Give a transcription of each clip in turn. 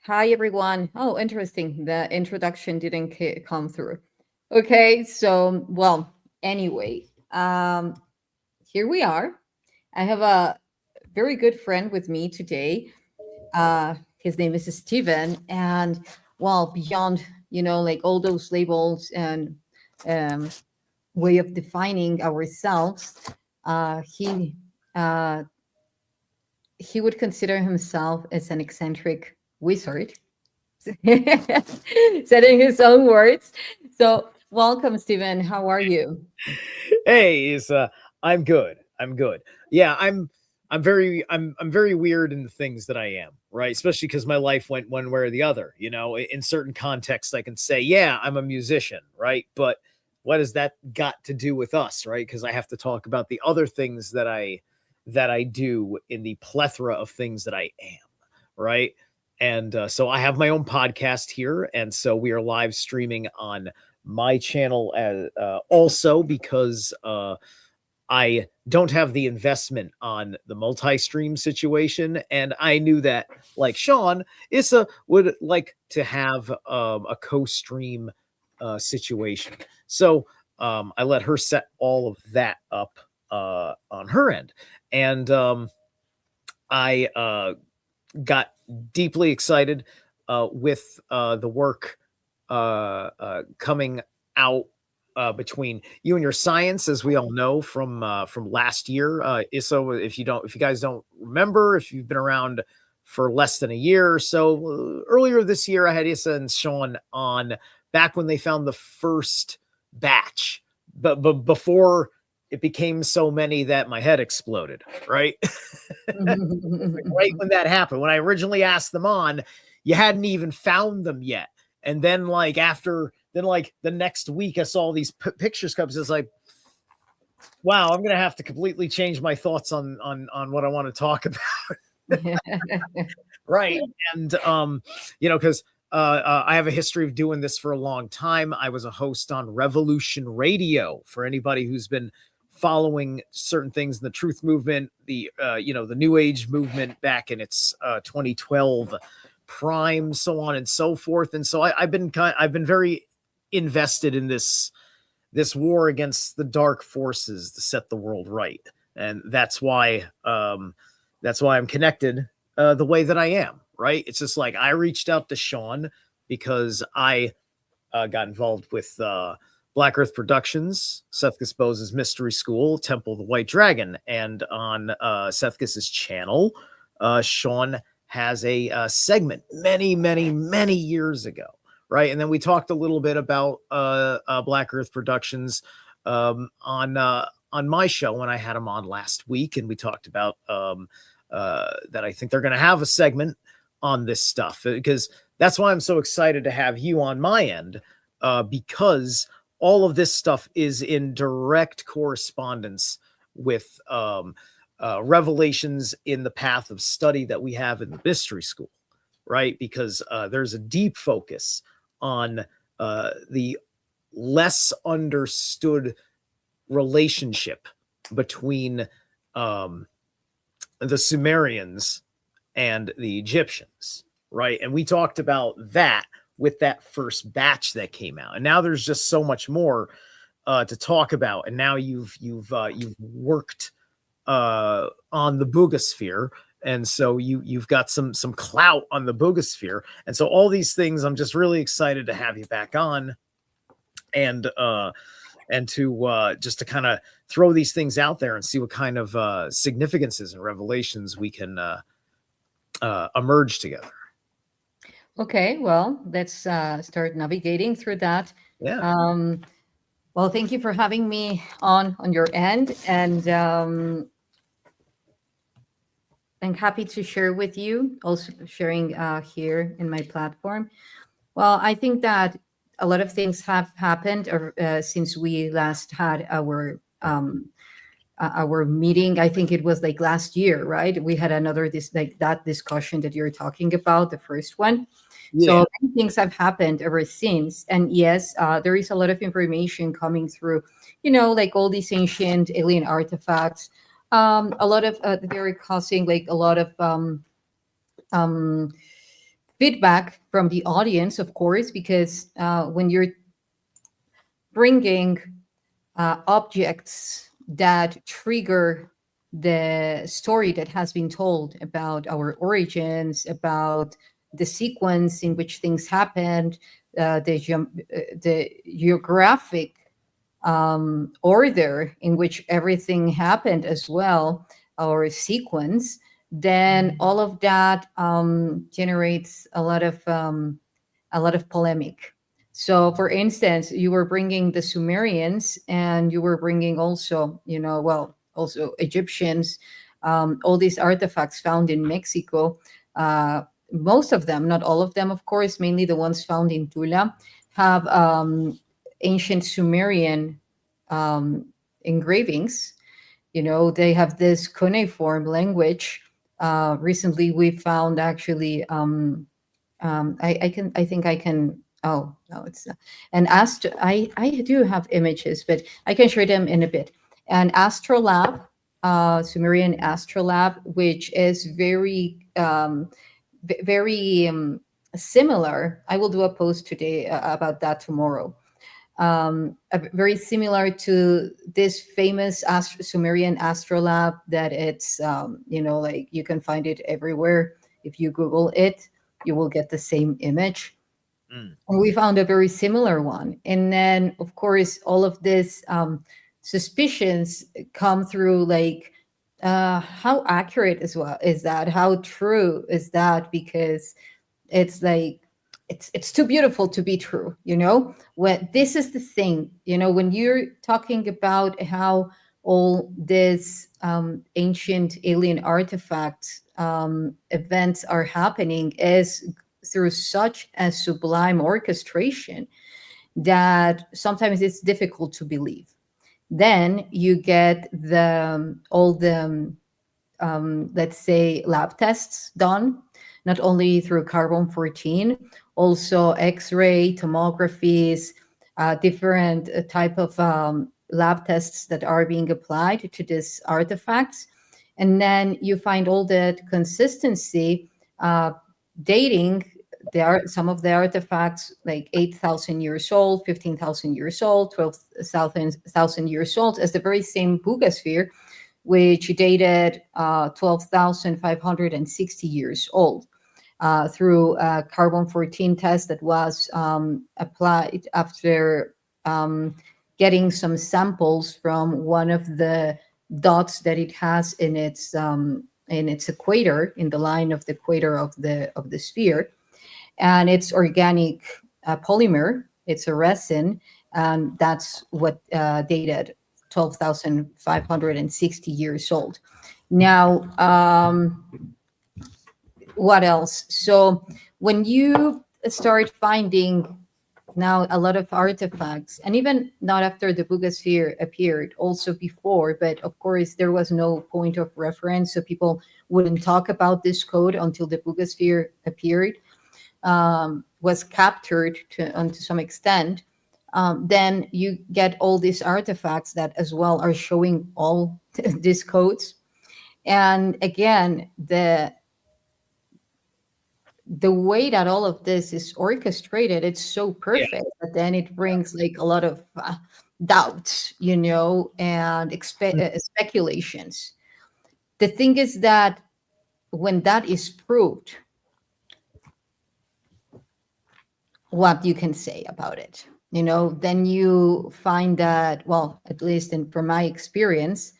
Hi, everyone. Oh, interesting. The introduction didn't come through. Okay, so, well, anyway, here we are. I have a very good friend with me today. His name is Steven. And, well, beyond, like all those labels and um, way of defining ourselves, he uh, he would consider himself as an eccentric wizard. Said in his own words. So, welcome, Stephen. How are you? Hey, is I'm good. I'm good. Yeah, I'm very weird in the things that I am, right? Especially because my life went one way or the other. In certain contexts, I can say, yeah, I'm a musician, right? But what has that got to do with us, right? Because I have to talk about the other things that I do in the plethora of things that I am, right? And so I have my own podcast here, and so we are live streaming on my channel as also because I don't have the investment on the multi-stream situation, and I knew that, like Sean, Yssah would like to have a co-stream situation. So I let her set all of that up on her end, and I got deeply excited with the work coming out between you and your science, as we all know from last year. Yssah, if you guys don't remember, if you've been around for less than a year or so, earlier this year, I had Yssah and Sean on back when they found the first batch, but before it became so many that my head exploded, right? Like right when that happened, when I originally asked them on, you hadn't even found them yet. And then like the next week I saw these pictures come. It's like, wow, I'm gonna have to completely change my thoughts on what I want to talk about. Right. And because I have a history of doing this for a long time. I was a host on Revolution Radio. For anybody who's been following certain things in the truth movement, the the new age movement back in its 2012 prime, so on and so forth. And so I've been very invested in this war against the dark forces to set the world right. And that's why I'm connected the way that I am, right? It's just like I reached out to Sean because I got involved with Black Earth Productions, Seth Gusbo's Mystery School, Temple of the White Dragon, and on Seth Gus's channel, Sean has a segment many years ago, right? And then we talked a little bit about Black Earth Productions on my show when I had him on last week, and we talked about that I think they're going to have a segment on this stuff, because that's why I'm so excited to have you on my end, because all of this stuff is in direct correspondence with revelations in the path of study that we have in the mystery school, right? Because there's a deep focus on the less understood relationship between the Sumerians and the Egyptians, right? And we talked about that with that first batch that came out, and now there's just so much more to talk about. And now you've worked on the Bugasphere, and so you've got some clout on the Bugasphere, and so all these things, I'm just really excited to have you back on, and to just to kind of throw these things out there and see what kind of significances and revelations we can emerge together. Okay, well, let's start navigating through that. Yeah. Well, thank you for having me on your end, and I'm happy to share with you, also sharing here in my platform. Well, I think that a lot of things have happened since we last had our meeting. I think it was like last year, right? We had another that discussion that you're talking about, the first one. Yeah. So many things have happened ever since, and yes, there is a lot of information coming through. Like all these ancient alien artifacts. A lot of they're causing like a lot of um, feedback from the audience, of course, because when you're bringing objects that trigger the story that has been told about our origins, about the sequence in which things happened, the geographic order in which everything happened as well, or sequence, then all of that generates a lot of polemic. So, for instance, you were bringing the Sumerians, and you were bringing also, well, also Egyptians, all these artifacts found in Mexico. Most of them, not all of them, of course, mainly the ones found in Tula, have ancient Sumerian engravings. They have this cuneiform language. Recently, we found actually. I think I can. Oh no, it's an astro. I do have images, but I can share them in a bit. An astrolabe, Sumerian astrolabe, which is very similar. I will do a post today about that tomorrow. Very similar to this famous Sumerian astrolabe that it's like you can find it everywhere. If you Google it, you will get the same image. And we found a very similar one. And then, of course, all of this suspicions come through, like, how accurate as well is that? How true is that? Because it's like it's too beautiful to be true. When this is the thing, when you're talking about how all this ancient alien artifacts events are happening, is through such a sublime orchestration that sometimes it's difficult to believe. Then you get all the let's say lab tests done, not only through carbon-14, also X-ray tomographies, different type of lab tests that are being applied to these artifacts. And then you find all that consistency dating. There are some of the artifacts like 8,000 years old, 15,000 years old, 12,000 years old, as the very same Bugasphere, which dated 12,560 years old, through a carbon-14 test that was applied after getting some samples from one of the dots that it has in its equator, in the line of the equator of the sphere. And it's organic polymer. It's a resin, and that's what dated 12,560 years old. Now, what else? So when you start finding now a lot of artifacts, and even not after the Bugasphere appeared, also before, but of course there was no point of reference, so people wouldn't talk about this code until the Bugasphere appeared, was captured to some extent. Then you get all these artifacts that as well are showing all these codes. And again, the way that all of this is orchestrated, it's so perfect, but then it brings like a lot of doubts, and speculations. The thing is that when that is proved, what you can say about it, then you find that, well, at least from my experience,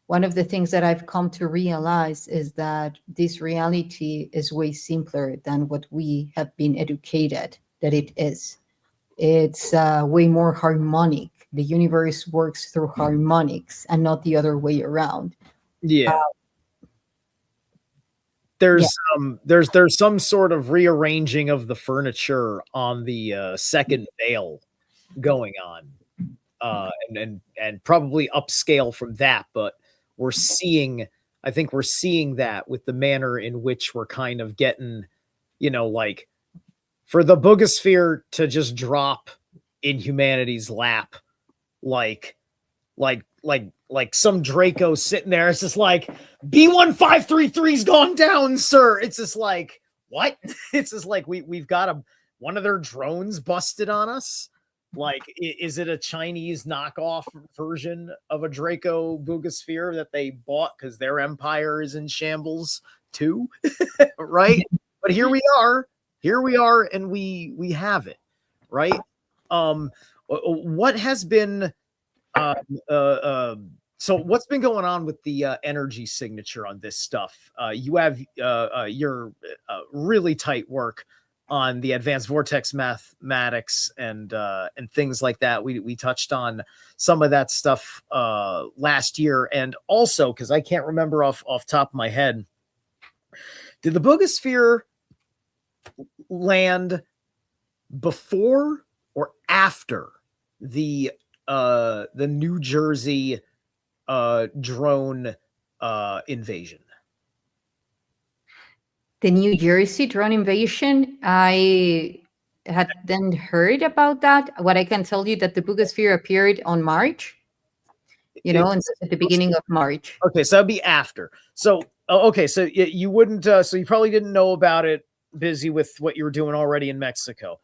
one of the things that I've come to realize is that this reality is way simpler than what we have been educated that it is. It's way more harmonic. The universe works through harmonics and not the other way around. Yeah. There's some sort of rearranging of the furniture on the second veil going on, and probably upscale from that, but I think we're seeing that with the manner in which we're kind of getting, like, for the Bugasphere to just drop in humanity's lap, like some Draco sitting there. It's just like, B1533's gone down, sir. It's just like, what? It's just like we've got one of their drones busted on us. Like, is it a Chinese knockoff version of a Draco Bugasphere that they bought because their empire is in shambles too? Right? But here we are, and we have it, right? What has been uh, uh, uh, so what's been going on with the energy signature on this stuff? You have your really tight work on the advanced vortex mathematics and things like that. We touched on some of that stuff last year, and also because I can't remember off top of my head, did the Bugasphere land before or after the New Jersey drone invasion? The New Jersey drone invasion, I had then heard about that. What I can tell you that the Bugasphere appeared on March, at the beginning of March. Okay, so that'd be after. So okay, so you wouldn't. So you probably didn't know about it. Busy with what you were doing already in Mexico.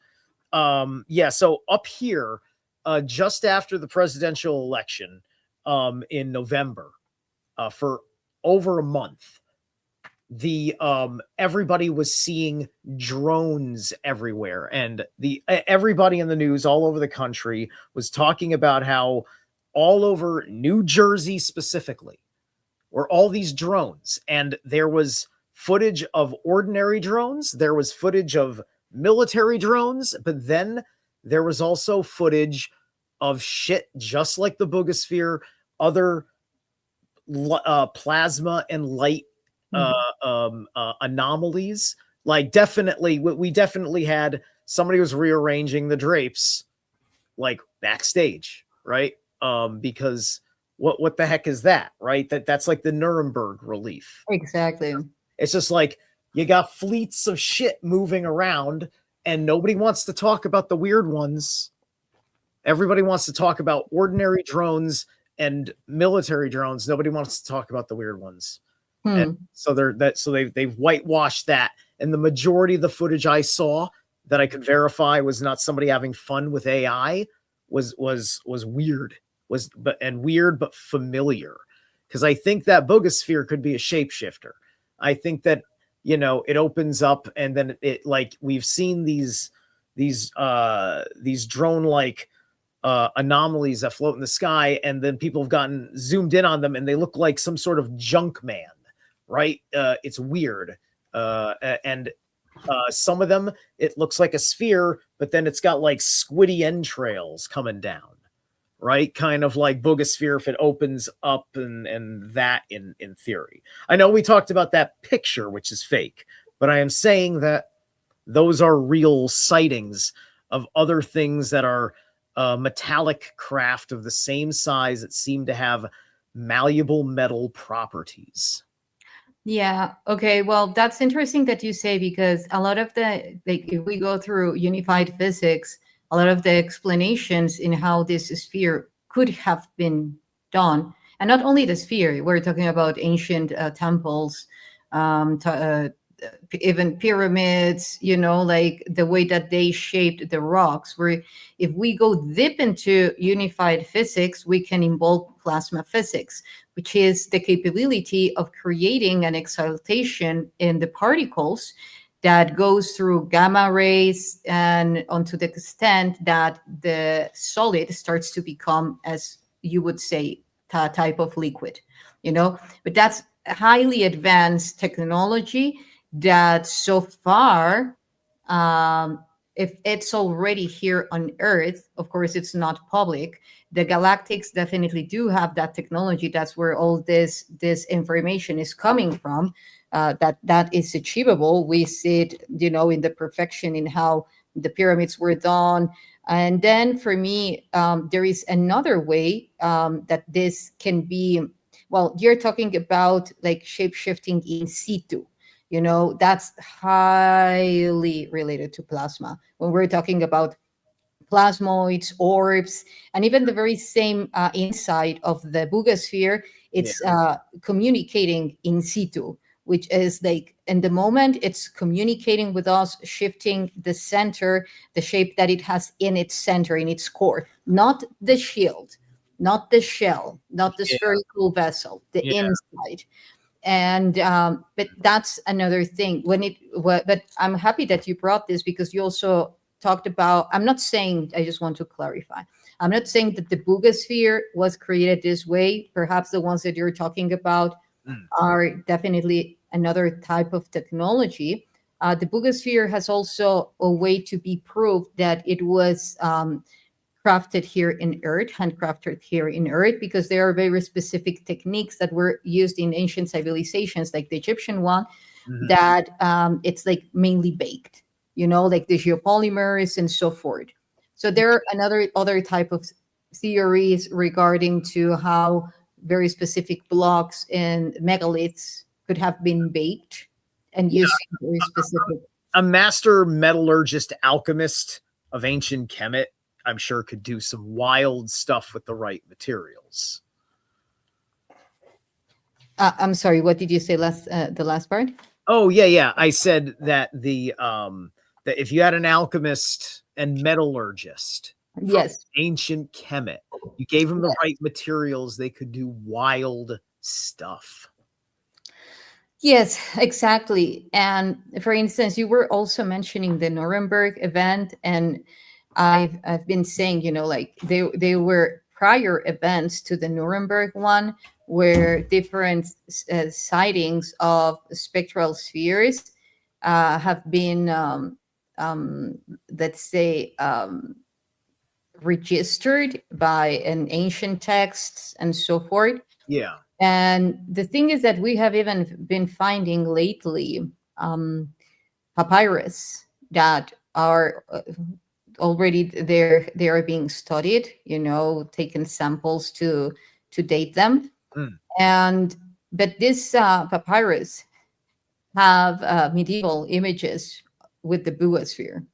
Yeah. So up here, just after the presidential election, in November, for over a month, the everybody was seeing drones everywhere, and the everybody in the news all over the country was talking about how all over New Jersey specifically were all these drones, and there was footage of ordinary drones, there was footage of military drones, but then there was also footage of shit just like the Bugasphere, other plasma and light anomalies. Like, definitely, we definitely had somebody was rearranging the drapes, like, backstage, right? Because what the heck is that, right? That's like the Nuremberg relief. Exactly. It's just like you got fleets of shit moving around, and nobody wants to talk about the weird ones. Everybody wants to talk about ordinary drones and military drones. Nobody wants to talk about the weird ones. And so they've whitewashed that. And the majority of the footage I saw that I could verify was not somebody having fun with AI, was weird, weird but familiar. Because I think that Bugasphere could be a shapeshifter. I think that, it opens up, and then it, like, we've seen these drone like anomalies that float in the sky, and then people have gotten zoomed in on them, and they look like some sort of junk man, right? It's weird, and some of them, it looks like a sphere, but then it's got like squiddy entrails coming down, right? Kind of like Bugasphere if it opens up, and that in theory. I know we talked about that picture, which is fake, but I am saying that those are real sightings of other things that are metallic craft of the same size that seem to have malleable metal properties. Yeah. Okay. Well, that's interesting that you say, because a lot of if we go through unified physics, a lot of the explanations in how this sphere could have been done, and not only the sphere, we're talking about ancient temples, even pyramids, like the way that they shaped the rocks. Where if we go deep into unified physics, we can involve plasma physics, which is the capability of creating an excitation in the particles that goes through gamma rays, and onto the extent that the solid starts to become, as you would say, a type of liquid, but that's highly advanced technology that so far, if it's already here on Earth, of course, it's not public. The galactics definitely do have that technology. That's where all this information is coming from. That is achievable. We see it, in the perfection in how the pyramids were done. And then for me, there is another way that this can be. Well, you're talking about like shape shifting in situ. That's highly related to plasma. When we're talking about plasmoids, orbs, and even the very same inside of the Bugasphere, it's communicating in situ, which is like in the moment it's communicating with us, shifting the center, the shape that it has in its center, in its core, not the shield, not the shell, not the Yeah. spherical vessel, the Yeah. inside. And but that's another thing but I'm happy that you brought this, because you also talked about, I'm not saying, I just want to clarify, I'm not saying that the Bugasphere was created this way. Perhaps the ones that you're talking about Mm. are definitely another type of technology. The Bugasphere has also a way to be proved that it was crafted here in Earth, handcrafted here in Earth, because there are very specific techniques that were used in ancient civilizations, like the Egyptian one, Mhm. that it's like mainly baked, like the geopolymers and so forth. So there are other type of theories regarding to how very specific blocks and megaliths could have been baked and Yeah. used very specific. A master metallurgist alchemist of ancient Kemet, I'm sure, could do some wild stuff with the right materials. I'm sorry, what did you say the last part? Oh yeah. I said that that if you had an alchemist and metallurgist from Yes. ancient Kemet, you gave them the Yes. right materials, they could do wild stuff. Yes, exactly. And for instance, you were also mentioning the Nuremberg event, and I've been saying, like they were prior events to the Nuremberg one, where different sightings of spectral spheres have been, um, let's say, registered by an ancient texts and so forth. Yeah. And the thing is that we have even been finding lately um, papyrus that are already there. They are being studied, taken samples to date them. Mm. And but this papyrus have medieval images with the Bugasphere.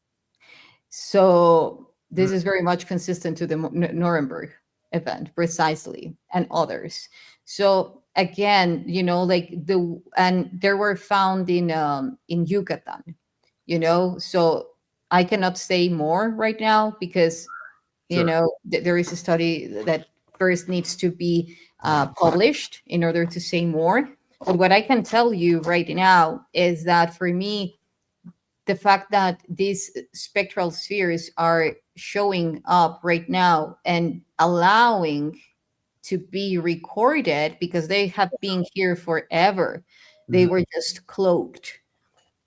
So Mm. this is very much consistent to the Nuremberg event, precisely, and others. So again, like and there were found in Yucatan, So I cannot say more right now, because Sure. there is a study that first needs to be published in order to say more. But what I can tell you right now is that for me, the fact that these spectral spheres are showing up right now and allowing to be recorded, because they have been here forever, they Mhm. were just cloaked.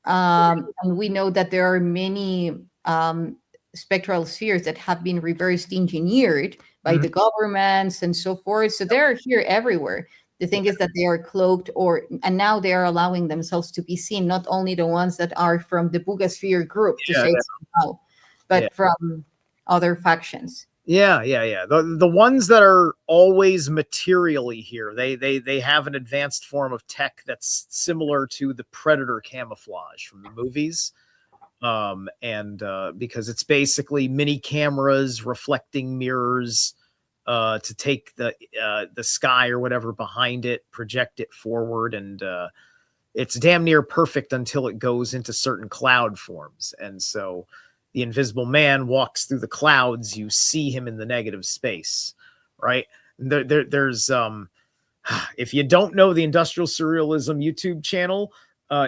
And we know that there are many spectral spheres that have been reverse engineered by Mhm. the governments and so forth. So they're here everywhere. The thing is that they are cloaked, and now they are allowing themselves to be seen, not only the ones that are from the Bugasphere group, to Yeah. say it somehow, Yeah. but from other factions. Yeah. The ones that are always materially here, they have an advanced form of tech that's similar to the Predator camouflage from the movies. And because it's basically mini cameras, reflecting mirrors, to take the sky or whatever behind it, project it forward, and it's damn near perfect until it goes into certain cloud forms. And so the Invisible Man walks through the clouds, you see him in the negative space, right? There's if you don't know the Industrial Surrealism YouTube channel,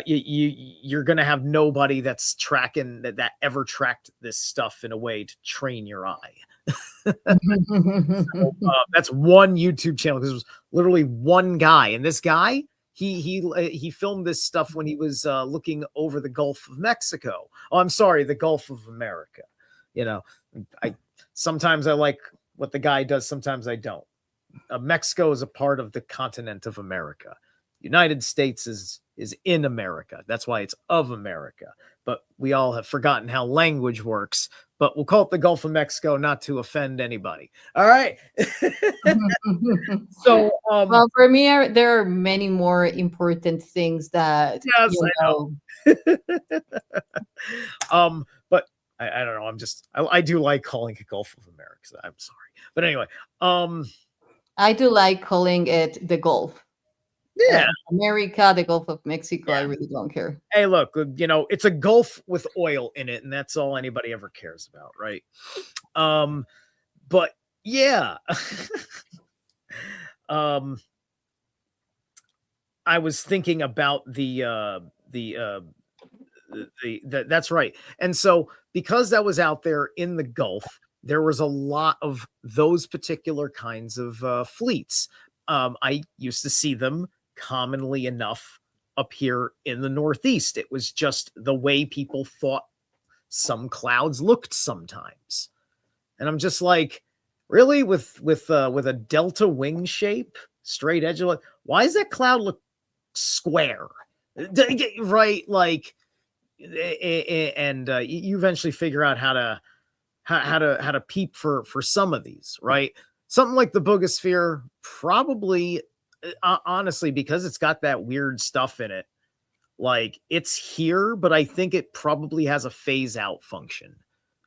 you're gonna have nobody that's tracking that ever tracked this stuff in a way to train your eye. So, that's one YouTube channel. This was literally one guy, and this guy he filmed this stuff when he was looking over the Gulf of Mexico. Oh, I'm sorry, the Gulf of America. You know, I sometimes I like what the guy does, sometimes I don't. Mexico is a part of the continent of America. United States is in America. That's why it's of America. But we all have forgotten how language works. But we'll call it the Gulf of Mexico, not to offend anybody. All right. So, Well, for me, there are many more important things that yes, I know. know. But I don't know. I do like calling it Gulf of America. So I'm sorry, but anyway, I do like calling it the Gulf. Yeah. America, the Gulf of Mexico, I Yeah. really don't care. Hey, look, it's a gulf with oil in it, and that's all anybody ever cares about, right? But yeah. um I was thinking about that's right. And so because that was out there in the Gulf, there was a lot of those particular kinds of fleets. I used to see them commonly enough up here in the Northeast. It was just the way people thought some clouds looked sometimes. And I'm just like, really, with a delta wing shape, straight edge, why does that cloud look square? Right, like, and you eventually figure out how to peep for some of these, right? Something like the Bugasphere, probably, honestly, because it's got that weird stuff in it. Like, it's here, but I think it probably has a phase out function,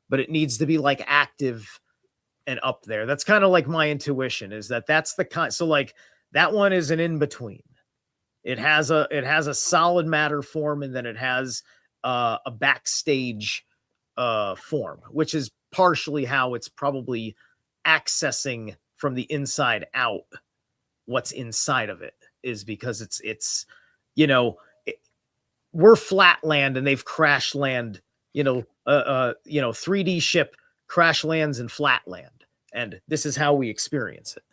but it needs to be like active and up there. That's kind of like my intuition, is that's the kind. So like that one is an in between. It has a solid matter form, and then it has a backstage form, which is partially how it's probably accessing from the inside out what's inside of it, is because it's you know it, we're flat land and they've crash land, 3D ship crash lands in flat land, and this is how we experience it.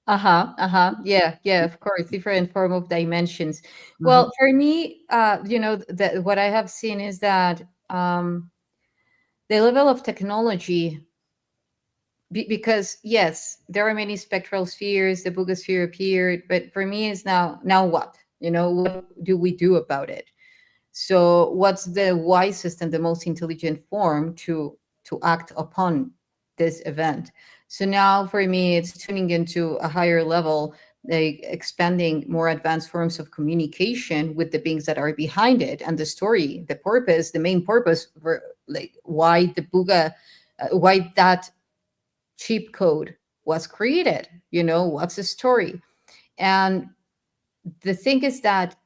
Uh-huh, uh-huh. Yeah, yeah, of course, different form of dimensions. Mhm. Well, for me, that what I have seen is that the level of technology, because yes, there are many spectral spheres, the Bugasphere appeared, but for me is now what? What do we do about it? So what's the wisest and the most intelligent form to act upon this event? So now for me, it's tuning into a higher level, like expanding more advanced forms of communication with the beings that are behind it, and the story, the purpose, the main purpose for, like, why the Buga, why that cheap code was created. What's the story? And the thing is that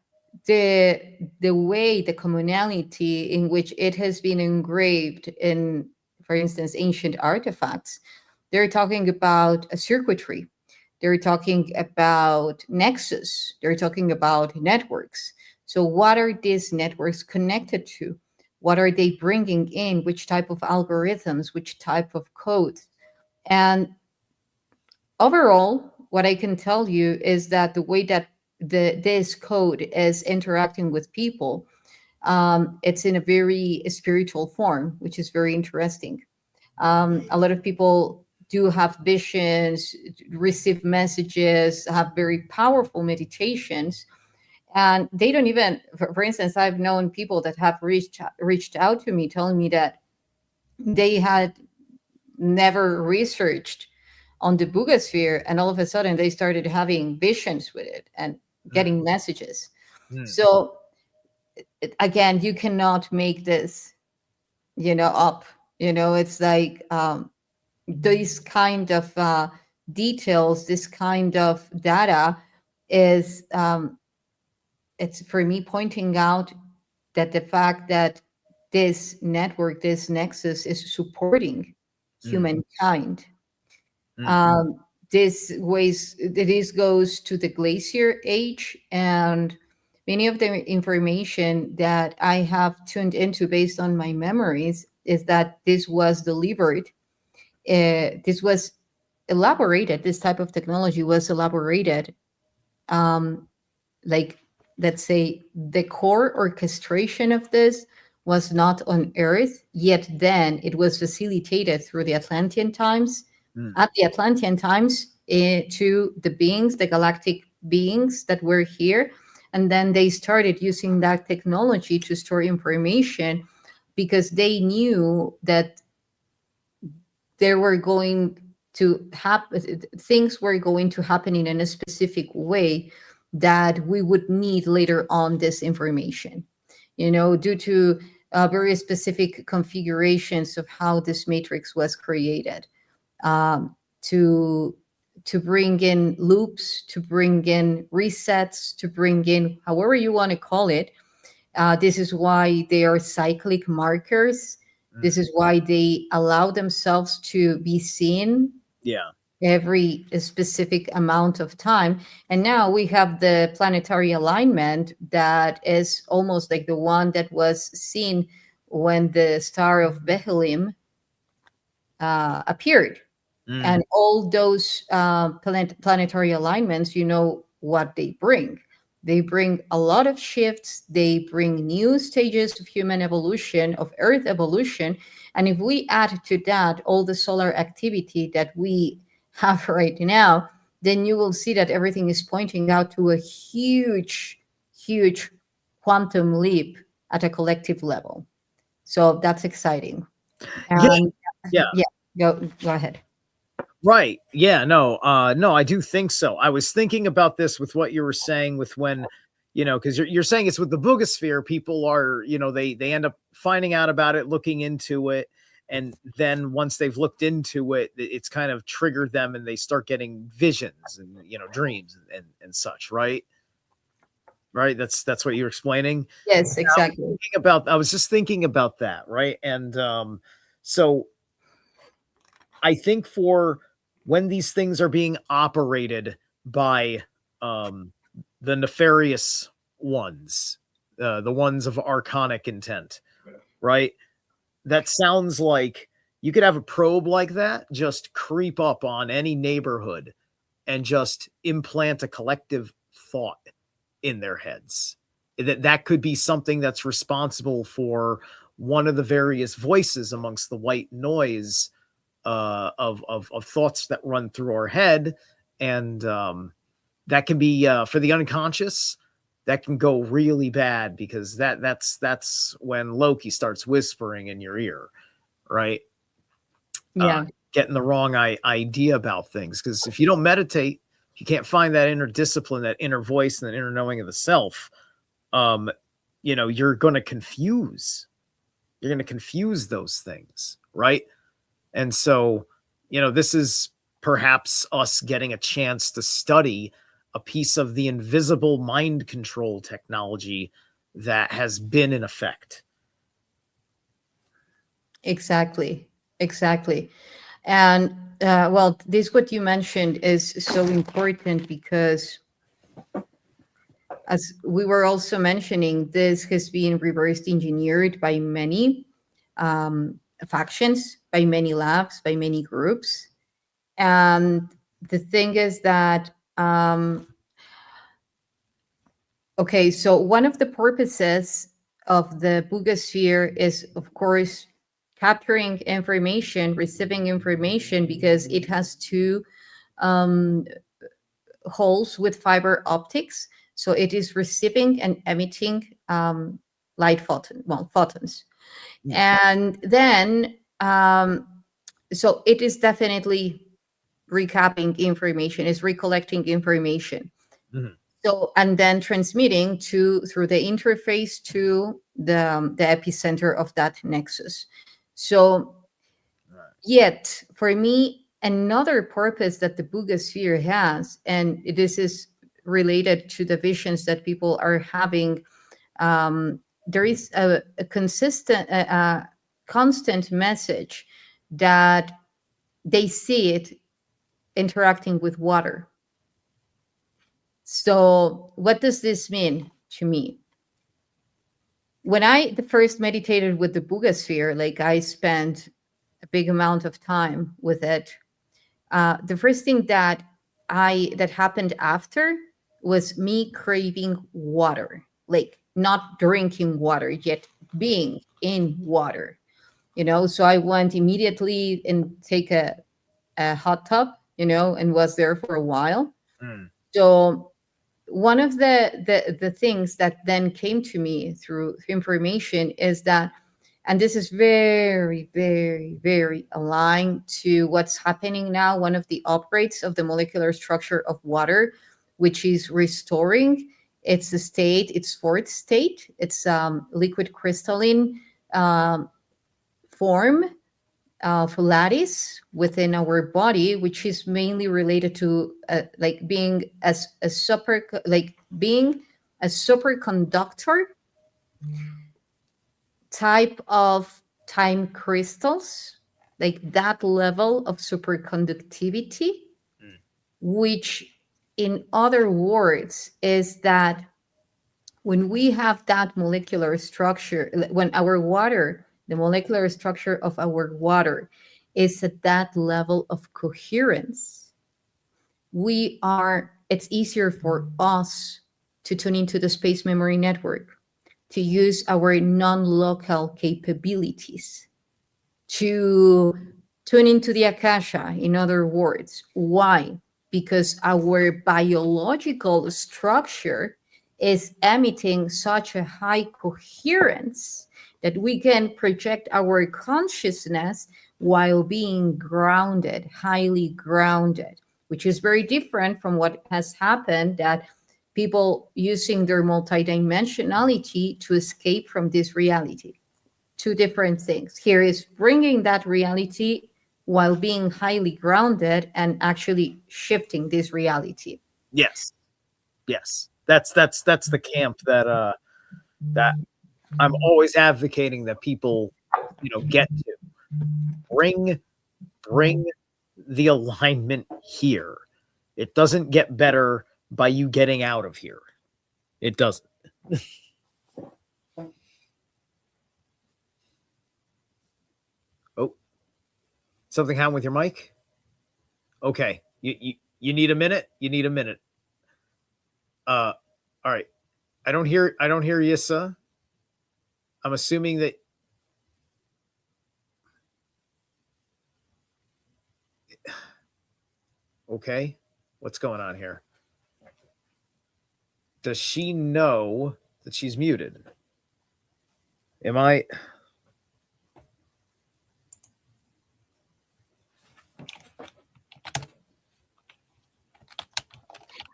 the way, the commonality in which it has been engraved in, for instance, ancient artifacts, they're talking about a circuitry, they're talking about nexus, they're talking about networks. So what are these networks connected to? What are they bringing in? Which type of algorithms, which type of codes? And overall, what I can tell you is that the way that this code is interacting with people, it's in a very spiritual form, which is very interesting. A lot of people do have visions, receive messages, have very powerful meditations, and they don't even. For instance, I've known people that have reached out to me, telling me that they had never researched on the Bugasphere, and all of a sudden they started having visions with it and Mm, getting messages. mm, So again, you cannot make this, up. It's like, these kind of details, this kind of data is, it's for me pointing out that the fact that this network, this nexus, is supporting mm, humankind. mm, Um, this goes to the glacier age, and many of the information that I have tuned into based on my memories is that this was delivered. This was elaborated. This type of technology was elaborated, um, like, let's say, the core orchestration of this was not on Earth yet. Then it was facilitated through the Atlantean times, mm, at the Atlantean times, to the beings, the galactic beings that were here. And then they started using that technology to store information, because they knew that there were going to happen, things were going to happen in a specific way that we would need later on this information, due to very specific configurations of how this matrix was created, to to bring in loops, to bring in resets, to bring in however you want to call it. This is why they are cyclic markers. This Mm. is why they allow themselves to be seen Yeah. every specific amount of time. And now we have the planetary alignment that is almost like the one that was seen when the star of Bethlehem appeared. Mm. And all those planetary alignments, you know what they bring. They bring a lot of shifts. They bring new stages of human evolution, of Earth evolution. And if we add to that all the solar activity that we have right now, then you will see that everything is pointing out to a huge, huge quantum leap at a collective level. So that's exciting. Yeah. And Yeah. yeah, go ahead. Right. Yeah. No. No. I do think so. I was thinking about this with what you were saying with when, because you're saying it's with the Bugasphere. People are, they end up finding out about it, looking into it, and then once they've looked into it, it's kind of triggered them, and they start getting visions and dreams and such. Right. Right. That's what you're explaining. Yes, exactly. I was just thinking about that. Right. And so I think for when these things are being operated by um, the nefarious ones, the ones of archonic intent, right? That sounds like you could have a probe like that just creep up on any neighborhood and just implant a collective thought in their heads. That could be something that's responsible for one of the various voices amongst the white noise of thoughts that run through our head, and that can be for the unconscious. That can go really bad because that's when Loki starts whispering in your ear, right? Yeah. Getting the wrong idea about things. Because if you don't meditate, if you can't find that inner discipline, that inner voice, and that inner knowing of the self, you're going to confuse. You're going to confuse those things, right? And so, this is perhaps us getting a chance to study a piece of the invisible mind control technology that has been in effect. Exactly. Exactly. And well, this what you mentioned is so important because, as we were also mentioning, this has been reverse engineered by many factions, by many labs, by many groups. And the thing is that, okay, so one of the purposes of the Bugasphere is, of course, capturing information, receiving information, because it has two um, holes with fiber optics. So it is receiving and emitting photons. And then, so it is definitely recapping information, is recollecting information. Mhm. So, and then transmitting through the interface to the epicenter of that nexus. So, yet for me, another purpose that the Bugasphere has, and this is related to the visions that people are having, there is a constant message that they see it interacting with water. So, what does this mean to me? When I the first meditated with the Bugasphere, like I spent a big amount of time with it. The first thing that happened after was me craving water, like not drinking water, yet being in water. So I went immediately and take a hot tub, and was there for a while. Mm. So one of the things that then came to me through information is that, and this is very, very, very aligned to what's happening now, one of the upgrades of the molecular structure of water, which is restoring its fourth state, its liquid crystalline um, form, of lattice within our body, which is mainly related to like being as a super, like being a superconductor type of time crystals, like that level of superconductivity, Mm. which in other words is that when we have that molecular structure, when our water, the molecular structure of our water is at that level of coherence, it's easier for us to tune into the space memory network, to use our non-local capabilities, to tune into the akasha, in other words. Why? Because our biological structure is emitting such a high coherence that we can project our consciousness while being grounded, highly grounded, which is very different from what has happened, that people using their multidimensionality to escape from this reality. Two different things. Here is bringing that reality while being highly grounded and actually shifting this reality. Yes. Yes. That's the camp that I'm always advocating that people, get to. Bring the alignment here. It doesn't get better by you getting out of here. It doesn't. Oh, something happened with your mic? Okay. You need a minute? You need a minute. All right. I don't hear Yssah. I'm assuming that okay. What's going on here? Does she know that she's muted? Am I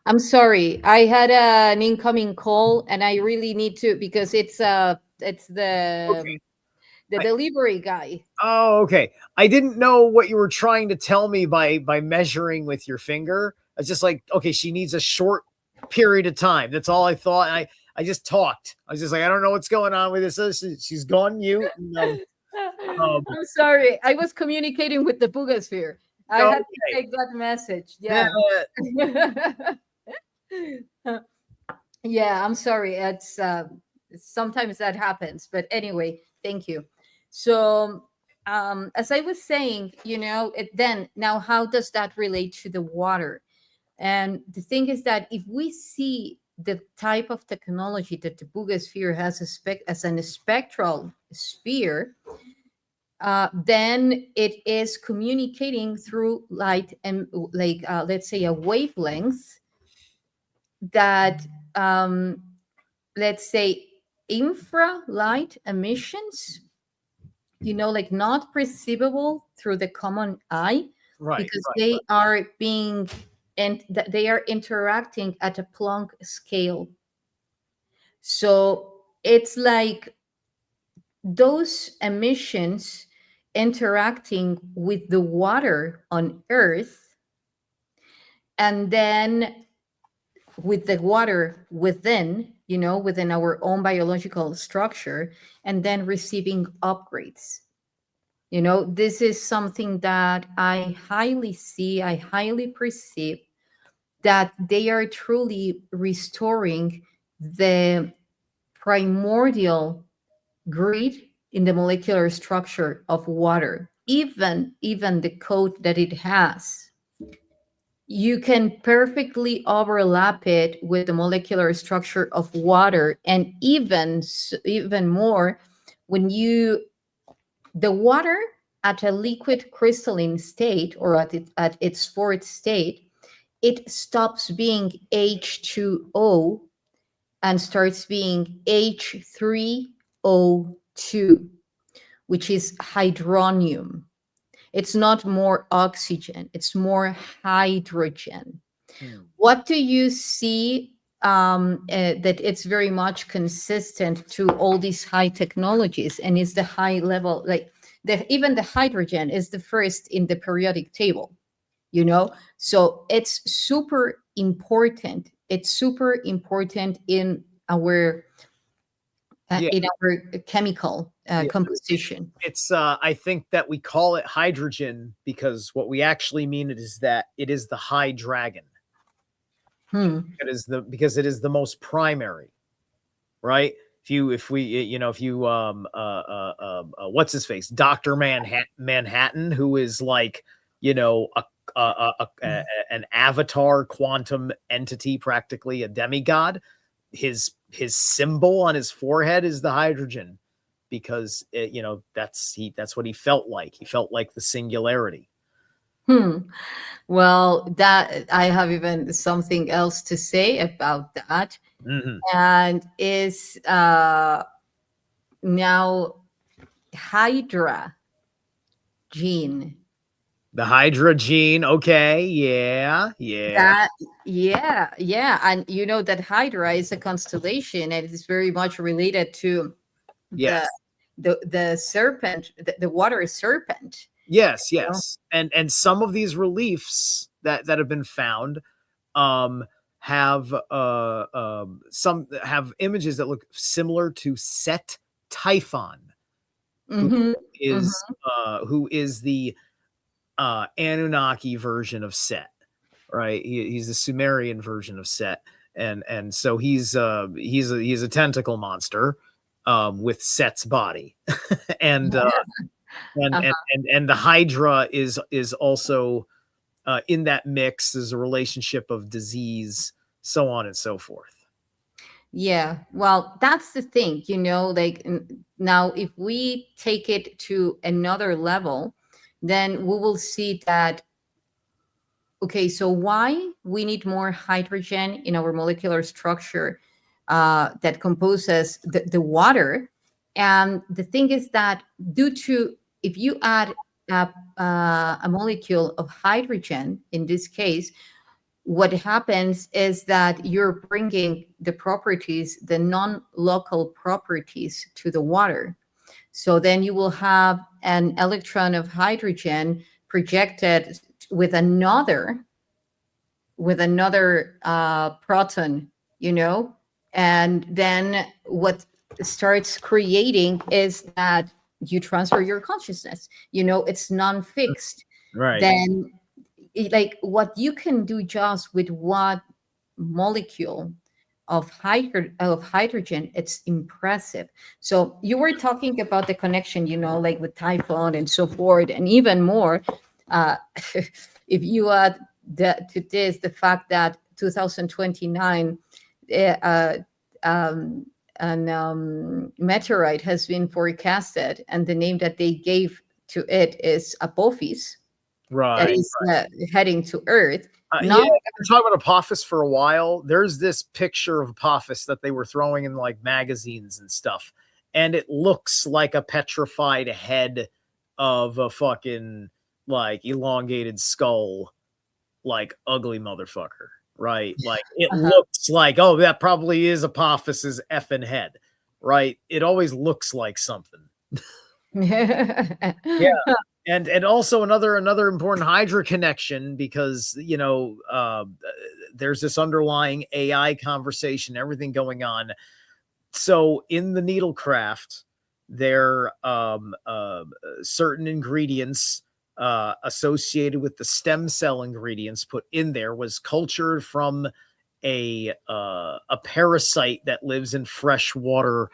I'm sorry. I had an incoming call and I really need to, because it's okay? the delivery guy. Oh, okay. I didn't know what you were trying to tell me by measuring with your finger. I was just like, okay, she needs a short period of time. That's all I thought. And I just talked. I was just like, I don't know what's going on with this. She's gone mute. And, I'm sorry. I was communicating with the Bugasphere. I had to okay. take that message. Yeah. Yeah, I'm sorry. It's sometimes that happens, but anyway, thank you. So, as I was saying, then now how does that relate to the water? And the thing is that if we see the type of technology that the Bugasphere has as an spectral sphere, then it is communicating through light and, like, let's say, a wavelength that, let's say, infra light emissions, like not perceivable through the common eye, Right. because Right. they are being, and they are interacting at a Planck scale. So it's like those emissions interacting with the water on Earth, and then with the water within, within our own biological structure, and then receiving upgrades. This is something that I highly see, I highly perceive, that they are truly restoring the primordial grid in the molecular structure of water. Even the code that it has, you can perfectly overlap it with the molecular structure of water, and even more, when the water at a liquid crystalline state, or at its fourth state, it stops being H2O and starts being H3O2, which is hydronium. It's not more oxygen, it's more hydrogen. Hmm. What do you see, that it's very much consistent to all these high technologies, and is the high level, like even the hydrogen is the first in the periodic table, you know. So it's super important. It's super important Yeah. in our chemical Yeah. composition. It's I think that we call it hydrogen because what we actually mean it is that it is the high dragon. Because it is the most primary, right? If you what's his face, Dr. Manhattan, who is like, you know, an avatar quantum entity, practically a demigod. His symbol on his forehead is the hydrogen, because that's what he felt like. He felt like the singularity. Well, that I have even something else to say about that, Mm-hmm. and is now Hydra gene. The Hydra gene. Okay. Yeah. Yeah. That yeah, and you know that Hydra is a constellation, and it is very much related to Yes. the serpent, the water serpent. Yes. You know? Yes. And some of these reliefs that have been found um have some have images that look similar to Set Typhon, who Mm-hmm, is mm-hmm. who is the Anunnaki version of Set, right? He's the Sumerian version of Set, and so he's a tentacle monster with Set's body, and and the Hydra is also in that mix. There's a relationship of disease, so on and so forth. Yeah, well, that's the thing, you know, like now if we take it to another level, then we will see that, okay, so why we need more hydrogen in our molecular structure that composes the water. And the thing is that due to, if you add a molecule of hydrogen, in this case, what happens is that you're bringing the properties, the non-local properties, to the water. So then you will have an electron of hydrogen projected with another proton, you know. And then what starts creating is that you transfer your consciousness, you know, it's non-fixed. Right. Then like what you can do just with one molecule of hydrogen, it's impressive. So you were talking about the connection, you know, like with Typhon and so forth, and even more. uh, if you add to this the fact that 2029 uh, um, an meteorite has been forecasted, and the name that they gave to it is Apophis, that Right. is heading to Earth. Yeah, Not I've been talking about Apophis for a while. There's this picture of Apophis that they were throwing in like magazines and stuff, and it looks like a petrified head of a fucking like elongated skull, like ugly motherfucker, right? Like it uh-huh. looks like, oh, that probably is Apophis's effing head, right? It always looks like something. Yeah. And also another important Hydra connection, because there's this underlying AI conversation, everything going on. So in the needlecraft, there certain ingredients associated with the stem cell ingredients put in there was cultured from a parasite that lives in freshwater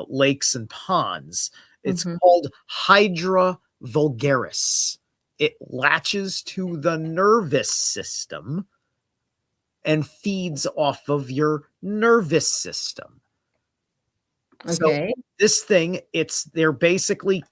lakes and ponds. It's Mhm. called Hydra vulgaris. It latches to the nervous system and feeds off of your nervous system. So Okay. this thing, they're basically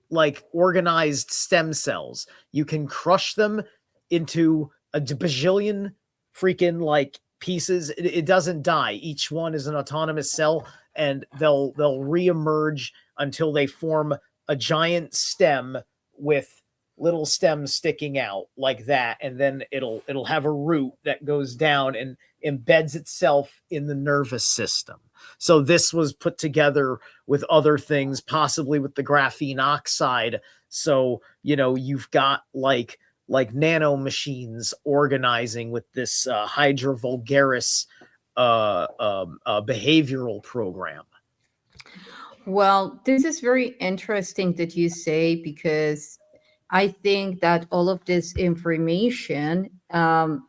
like organized stem cells. You can crush them into a bajillion freaking like pieces. It doesn't die. Each one is an autonomous cell, and they'll reemerge until they form a giant stem with little stems sticking out like that, and then it'll have a root that goes down and embeds itself in the nervous system. So this was put together with other things, possibly with the graphene oxide. So, you've got like nano machines organizing with this Hydra vulgaris behavioral program. Well, this is very interesting that you say, because I think that all of this information, as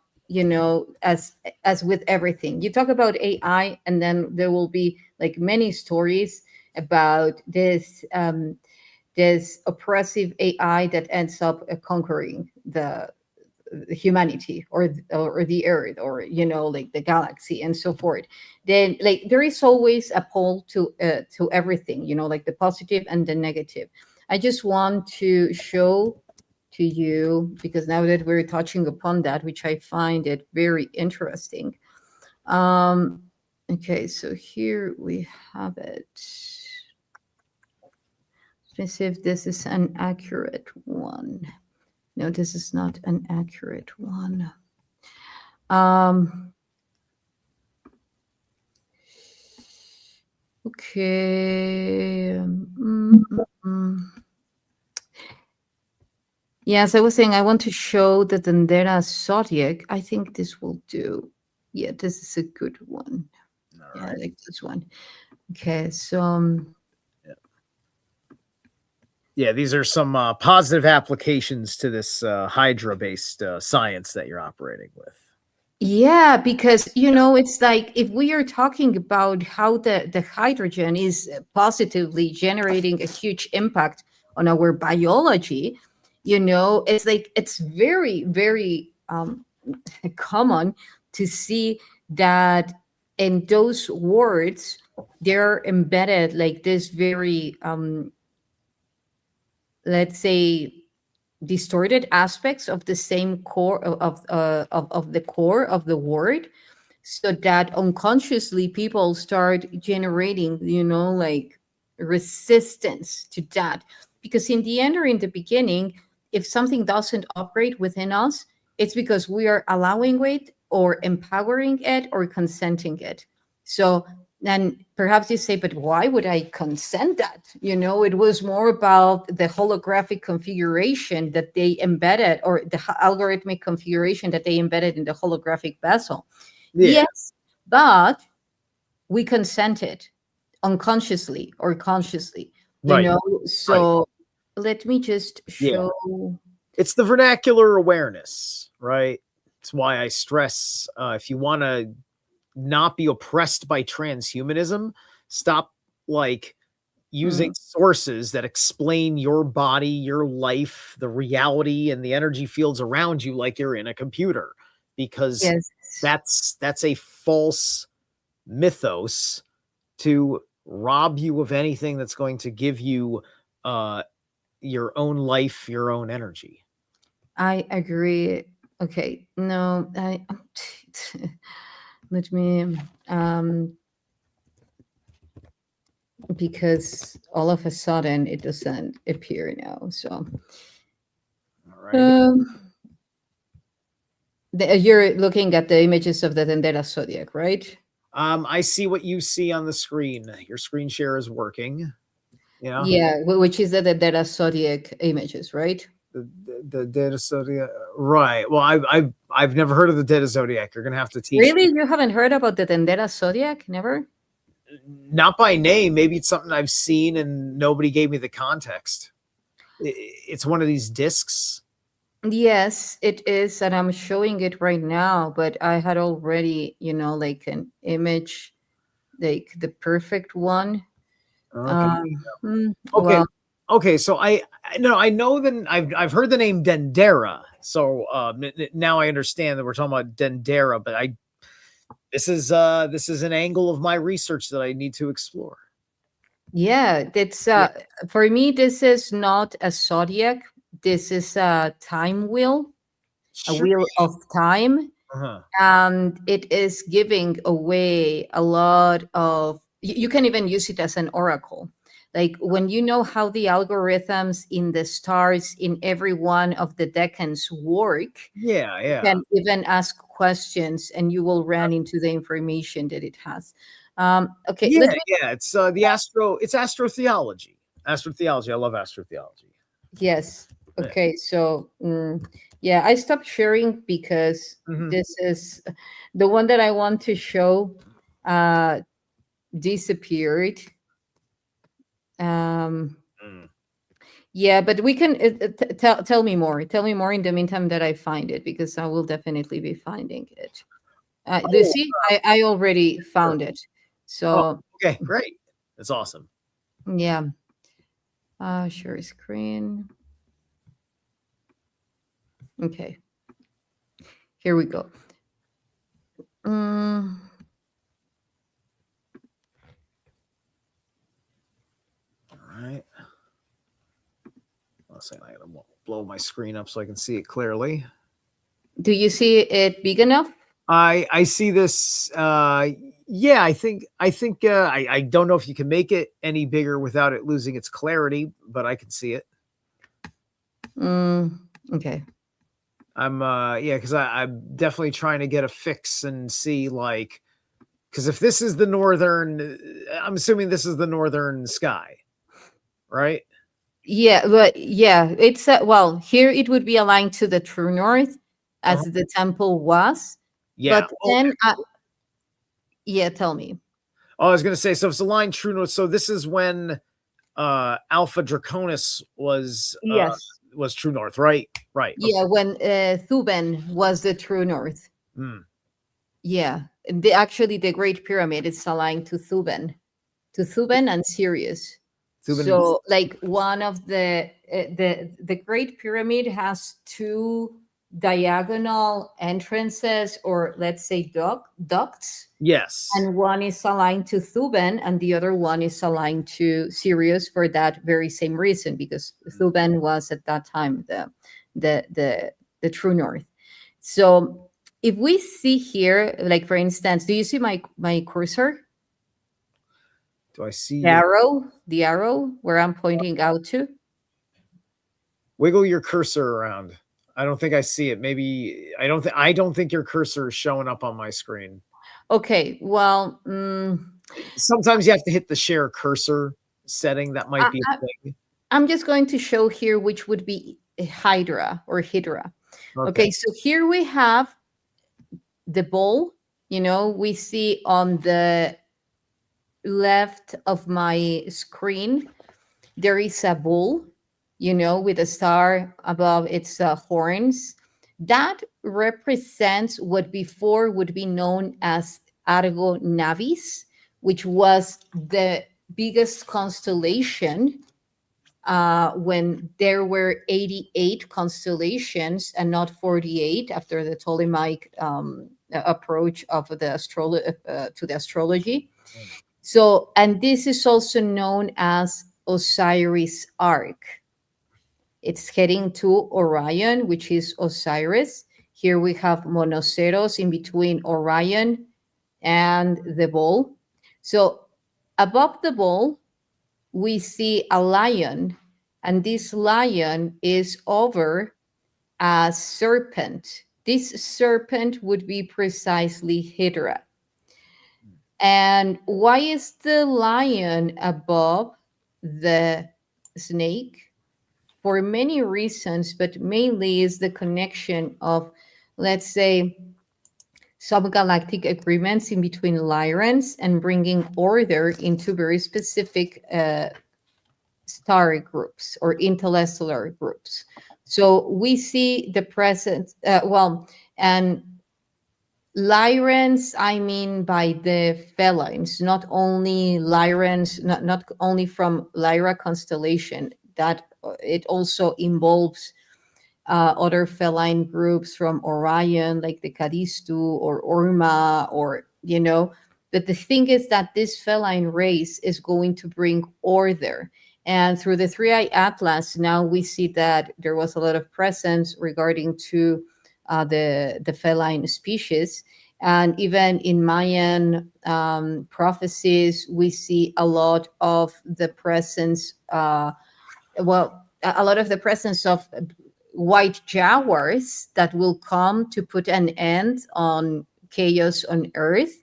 with everything, you talk about AI, and then there will be like many stories about this oppressive AI that ends up conquering the humanity, or the earth, or like the galaxy and so forth. Then, like, there is always a pole to everything, like the positive and the negative. I just want to show to you, because now that we're touching upon that, which I find it very interesting. Okay, so here we have it. Let's see if this is an accurate one. No, this is not an accurate one. Okay. Yes, I was saying I want to show the Dendera zodiac. I think this will do. Yeah, this is a good one. All Yeah, I right. like this one. Okay, so Yeah, these are some positive applications to this Hydra-based science that you're operating with. yeah, because it's like, if we are talking about how the hydrogen is positively generating a huge impact on our biology, it's like, it's very, very common to see that in those words they're embedded like this very let's say, distorted aspects of the same core of the core of the word, so that unconsciously people start generating like resistance to that, because in the end, or in the beginning, if something doesn't operate within us, it's because we are allowing it, or empowering it, or consenting it. So then perhaps you say, but why would I consent that? It was more about the holographic configuration that they embedded, or the algorithmic configuration that they embedded in the holographic vessel. Yeah, Yes, but we consented unconsciously or consciously, right, right. So let me just Yeah, show. it's the vernacular awareness, right? It's why I stress if you want to not be oppressed by transhumanism, stop like using Mm, sources that explain your body, your life, the reality, and the energy fields around you like you're in a computer, because yes, that's a false mythos to rob you of anything that's going to give you uh, your own life, your own energy. I agree. Okay, no, let me because all of a sudden it doesn't appear now. So All right. um, you're looking at the images of the Dendera zodiac, right? I see what you see on the screen. Your screen share is working. Yeah. Yeah, which is the Dendera zodiac images, right? The data zodiac, right? Well, I've never heard of the data zodiac. You're gonna have to teach Really, you haven't heard about the Dendera zodiac? Never? not by name. Maybe it's something I've seen and nobody gave me the context. It's one of these discs. Yes, it is, and I'm showing it right now, but I had already, like an image, like the perfect one. Okay. Okay. Well, Okay. So I know that I've heard the name Dendera. So now I understand that we're talking about Dendera, but this is an angle of my research that I need to explore. yeah, that's Yeah. for me, this is not a zodiac. This is a time wheel, a Sure. wheel of time, Uh-huh. and it is giving away a lot of. You can even use it as an oracle. Like when you know how the algorithms in the stars in every one of the decans work, Yeah, you yeah. can even ask questions and you will run into the information that it has. Okay, Yeah, let me, yeah. It's it's astrotheology. Astrotheology. I love astrotheology. yes. Yeah. Okay, so yeah, I stopped sharing because Mhm. this is the one that I want to show uh, disappeared. Um, Mm. yeah, but we can tell me more. Tell me more in the meantime that I find it because I will definitely be finding it. Do you Oh, see? I already sure. found it. Oh, So okay, great. That's awesome. yeah, share screen. Okay, here we go. Mm, All right. Let's say I gotta blow my screen up so I can see it clearly. do you see it big enough? I see this. Yeah, I don't know if you can make it any bigger without it losing its clarity, but I can see it. Mm, okay. Yeah, because I'm definitely trying to get a fix and see like because if this is the northern, I'm assuming this is the northern sky, right? Yeah, but yeah, it's well, here it would be aligned to the true north as Uh-huh. the temple was. Yeah. But Oh, then, yeah, tell me. I was gonna say so. If it's aligned true north, so this is when Alpha Draconis Yes. was true north, right? Right. Okay. Yeah, when Thuban was the true north. Mm. Yeah, actually the Great Pyramid is aligned to Thuban and Sirius. Thuban. So, like one of the Great Pyramid has two diagonal entrances, or let's say ducts, Yes. and one is aligned to Thuban, and the other one is aligned to Sirius for that very same reason, because Thuban was at that time the the the true north. So if we see here, like for instance, do you see my cursor? Do I see? The arrow where I'm pointing out to. Wiggle your cursor around. I don't think I see it. Maybe I don't think your cursor is showing up on my screen. Okay, well, Sometimes you have to hit the share cursor setting. That might I, be I, a thing. I'm just going to show here which would be Hydra or Hydra. Okay. Okay, so here we have the ball. We see on the left of my screen, there is a bull, with a star above its horns. That represents what before would be known as Argo Navis, which was the biggest constellation when there were 88 constellations and not 48 after the Ptolemaic approach of the to the astrology. So, and this is also known as Osiris arc. It's heading to Orion, which is Osiris. Here we have Monoceros in between Orion and the bull. So, above the bull, we see a lion, and this lion is over a serpent. This serpent would be precisely Hydra. And why is the lion above the snake? For many reasons, but mainly is the connection of, let's say, subgalactic agreements in between Lyrans and bringing order into very specific star groups or interstellar groups. So we see the presence, and Lyrans, I mean by the felines, not only Lyrans, not only from Lyra constellation, that it also involves other feline groups from Orion, like the Cadistu or Orma, But the thing is that this feline race is going to bring order. And through the Three Eye Atlas, now we see that there was a lot of presence regarding to the feline species. And even in Mayan prophecies, we see a lot of the presence, a lot of the presence of white jaguars that will come to put an end on chaos on Earth,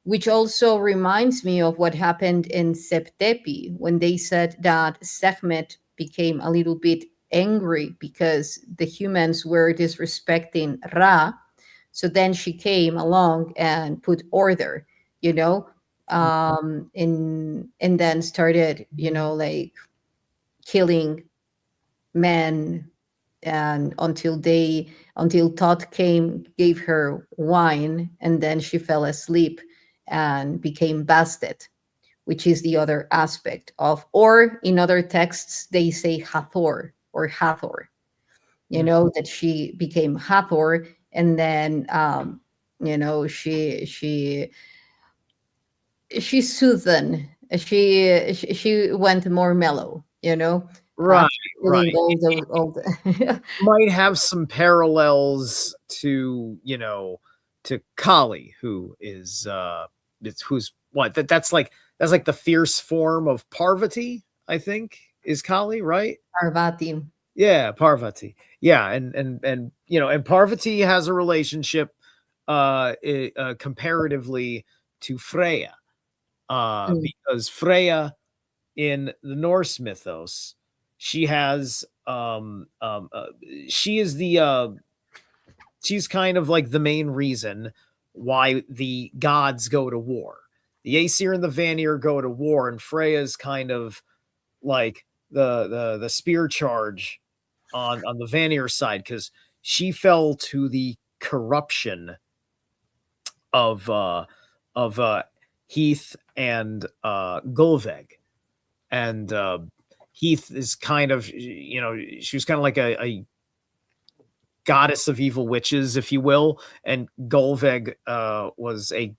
which also reminds me of what happened in Septepi when they said that Sekhmet became a little bit angry because the humans were disrespecting Ra. So then she came along and put order, you know, and then started, like killing men, and until Todd came, gave her wine, and then she fell asleep and became Bastet, which is the other aspect of, or in other texts they say Hathor or Hathor, that she became Hathor, and then she soothed, she went more mellow, Right, after feeling right. all the Might have some parallels to, to Kali, who is it's who's what that's like the fierce form of Parvati, I think, is Kali, right? Parvati. Yeah, Parvati. Yeah, and and Parvati has a relationship comparatively to Freya, Mm. because Freya in the Norse mythos, she has she is the she's kind of like the main reason why the gods go to war. The Aesir and the Vanir go to war, and Freya's kind of like the spear charge on the Vanir side, because she fell to the corruption of of uh Heath and Gulveg. And Heath is kind of, she was kind of like a goddess of evil witches, if you will, and Golveg was a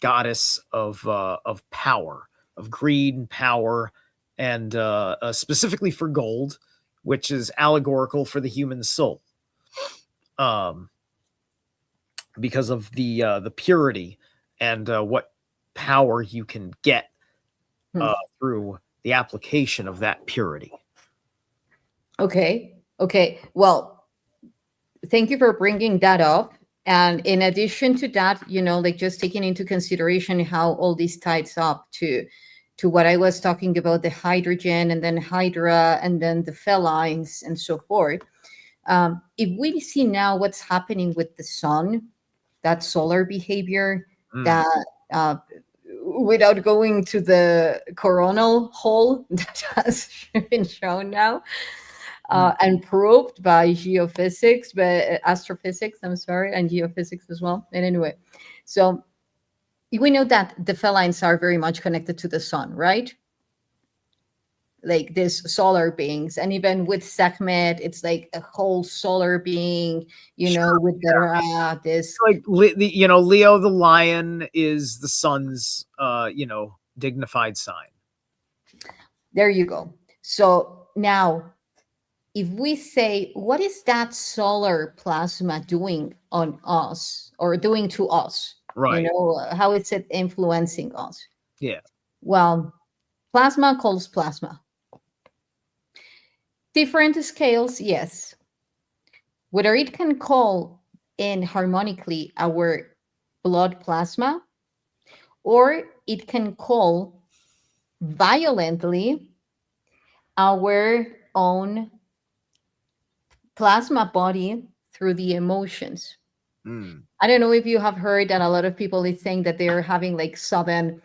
goddess of power, of greed and power, and specifically for gold, which is allegorical for the human soul, um, because of the purity and what power you can get Hmm. through the application of that purity. Okay. Well, thank you for bringing that up. And in addition to that, like just taking into consideration how all this ties up to what I was talking about, the hydrogen and then Hydra and then the felines and so forth. If we see now what's happening with the sun, that solar behavior, Mm. that without going to the coronal hole that has been shown now, Mm. and proved by geophysics, but astrophysics, I'm sorry, and geophysics as well. And anyway, so we know that the felines are very much connected to the sun, right? Like these solar beings, and even with Sekhmet, it's like a whole solar being, Sure. with the Ra, this. Like Leo the lion is the sun's dignified sign. There you go. So now, if we say, what is that solar plasma doing on us or doing to us? Right. How is it influencing us? Yeah. Well, plasma calls plasma. Different scales, yes. Whether it can call in harmonically our blood plasma, or it can call violently our own plasma body through the emotions. Mm. I don't know if you have heard that a lot of people is saying that they're having like sudden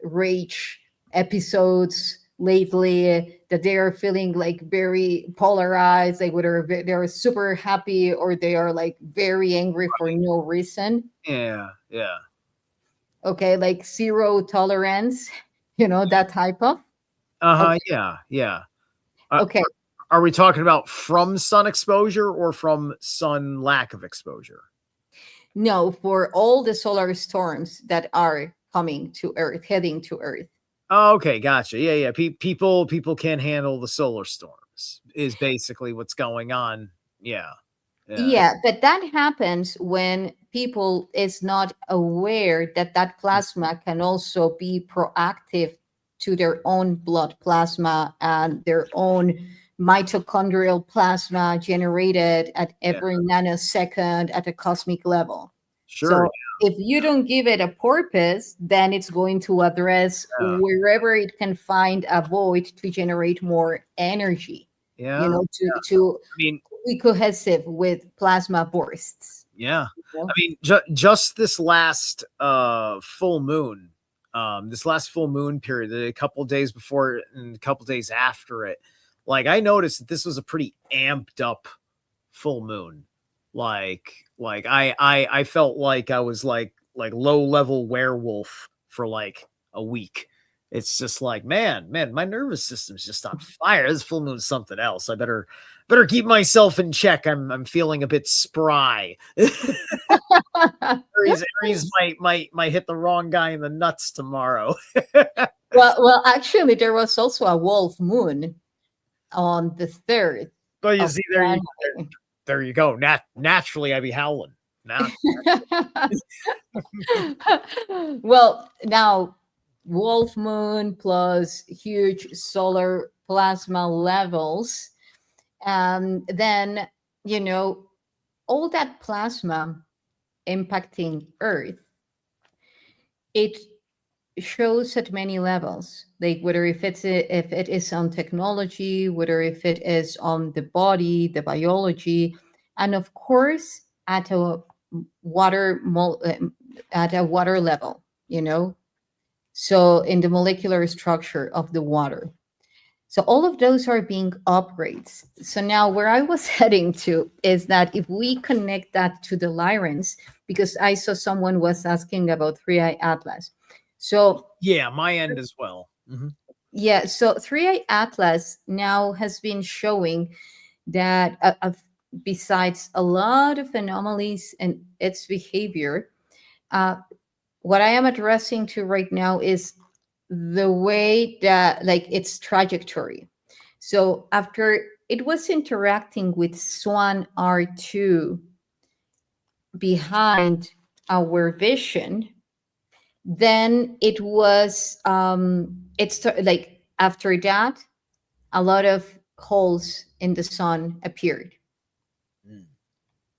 rage episodes lately, that they are feeling like very polarized, like whether they're super happy or they are like very angry for no reason. Yeah. Yeah. Okay, like zero tolerance, that type of. Uh-huh. Okay. Yeah. Yeah. Uh, Okay. are we talking about from sun exposure or from sun lack of exposure? No, for all the solar storms that are coming to Earth, heading to Earth. Oh, okay, gotcha. Yeah, yeah. People can't handle the solar storms is basically what's going on. Yeah. Yeah. Yeah, but that happens when people is not aware that that plasma can also be proactive to their own blood plasma and their own mitochondrial plasma generated at Yeah. every nanosecond at a cosmic level. Sure. So if you don't give it a purpose, then it's going to address Yeah. wherever it can find a void to generate more energy, Yeah. to I mean, be cohesive with plasma bursts. yeah. You know? I mean, just this last full moon, this last full moon period, a couple days before and a couple days after it, like I noticed that this was a pretty amped up full moon. Like I felt like I was like low level werewolf for like a week. It's just like, man, my nervous system's just on fire. This full moon's something else. I better keep myself in check. I'm feeling a bit spry. Aries might hit the wrong guy in the nuts tomorrow. Well, actually, there was also a wolf moon on the 3rd But you of see, January. there you go. Naturally, I'd be howling. Now, Well, now wolf moon plus huge solar plasma levels, then all that plasma impacting Earth, it shows at many levels, like whether if it is on technology, whether if it is on the body, the biology, and of course at a water at a water level, so in the molecular structure of the water. So all of those are being upgrades. So now where I was heading to is that if we connect that to the Lyrens, because I saw someone was asking about Three-Eye Atlas. So yeah, my end as well. yeah, so Three-Eye Atlas now has been showing that besides a lot of anomalies in its behavior, uh, what I am addressing to right now is the way that, like, its trajectory. So after it was interacting with Swan R2 behind our vision, then it was it's like after that a lot of holes in the sun appeared.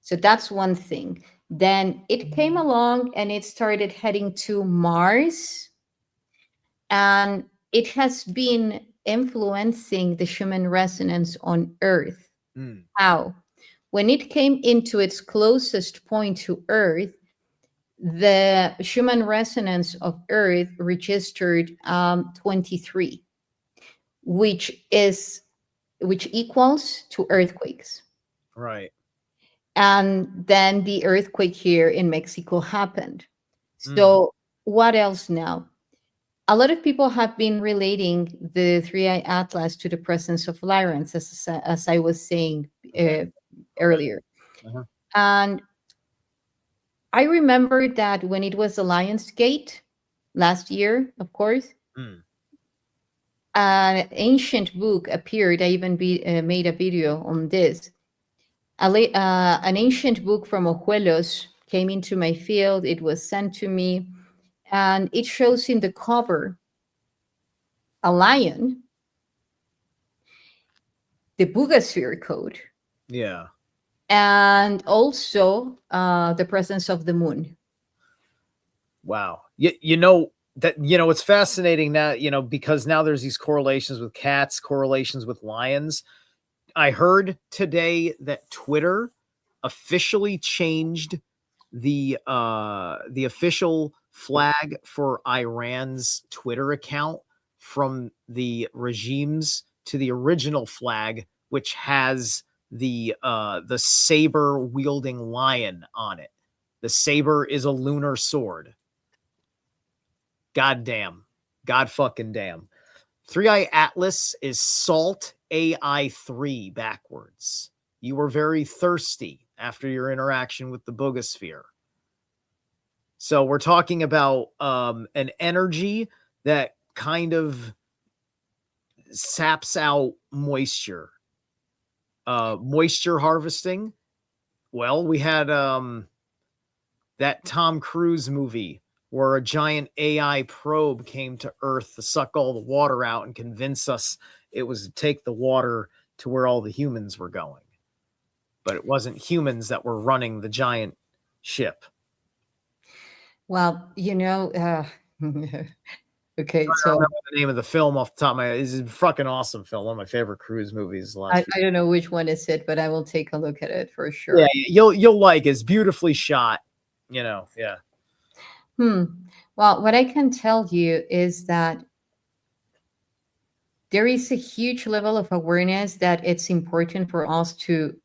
So that's one thing. Then it came along and it started heading to Mars, and it has been influencing the Schumann resonance on Earth. How? When it came into its closest point to Earth, the Schumann resonance of Earth registered 23, which equals to earthquakes. Right. And then the earthquake here in Mexico happened. So what else now? A lot of people have been relating the Three-Eye Atlas to the presence of Lyrens, as I was saying earlier. And I remember that when it was the Lion's Gate last year, of course, an ancient book appeared. I even made a video on this. An ancient book from Ojuelos came into my field. It was sent to me, and it shows in the cover a lion, the Bugasphere code, Yeah. and also the presence of the moon. Wow. It's fascinating that, because now there's these correlations with cats, correlations with lions. I heard today that Twitter officially changed the official flag for Iran's Twitter account from the regime's to the original flag, which has the saber wielding lion on it. The saber is a lunar sword. God damn. God fucking damn. Three-Eye Atlas is Salt AI3 backwards. You were very thirsty after your interaction with the Bugasphere. So we're talking about an energy that kind of saps out moisture. Moisture harvesting. Well, we had that Tom Cruise movie where a giant AI probe came to Earth to suck all the water out and convince us it was to take the water to where all the humans were going. But it wasn't humans that were running the giant ship. Well, okay, I don't so remember the name of the film off the top of my head. It's a fucking awesome film. One of my favorite Cruise movies the last I don't know which one is it, but I will take a look at it for sure. Yeah, you'll like it. It's beautifully shot. Yeah. Well, what I can tell you is that there is a huge level of awareness that it's important for us to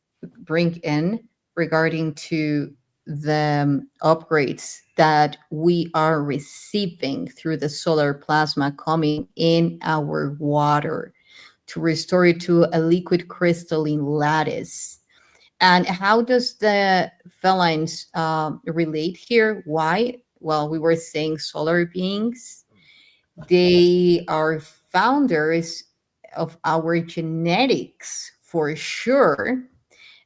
bring in regarding to the upgrades that we are receiving through the solar plasma coming in our water to restore it to a liquid crystalline lattice. And how does the felines relate here? Why? Well, we were saying solar beings. They are founders of our genetics for sure,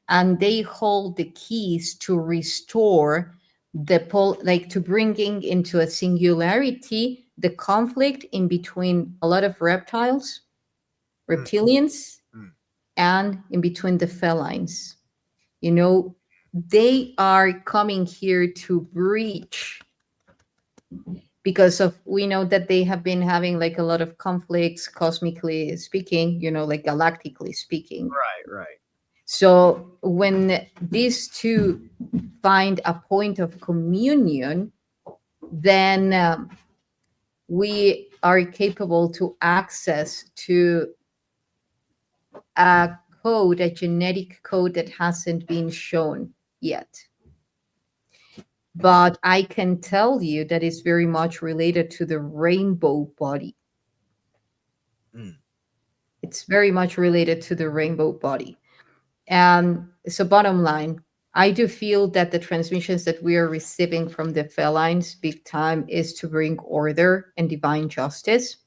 and they hold the keys to restore like to bringing into a singularity the conflict in between a lot of Mm, reptilians, mm. and in between the felines. You know, they are coming here to breach because of we know that they have been having like a lot of conflicts cosmically speaking, like galactically speaking. Right. So when these two find a point of communion, then we are capable to access to a code, a genetic code that hasn't been shown yet. But I can tell you that it's very much related to the rainbow body. Mm. It's very much related to the rainbow body. And so, bottom line, I do feel that the transmissions that we are receiving from the felines big time is to bring order and divine justice.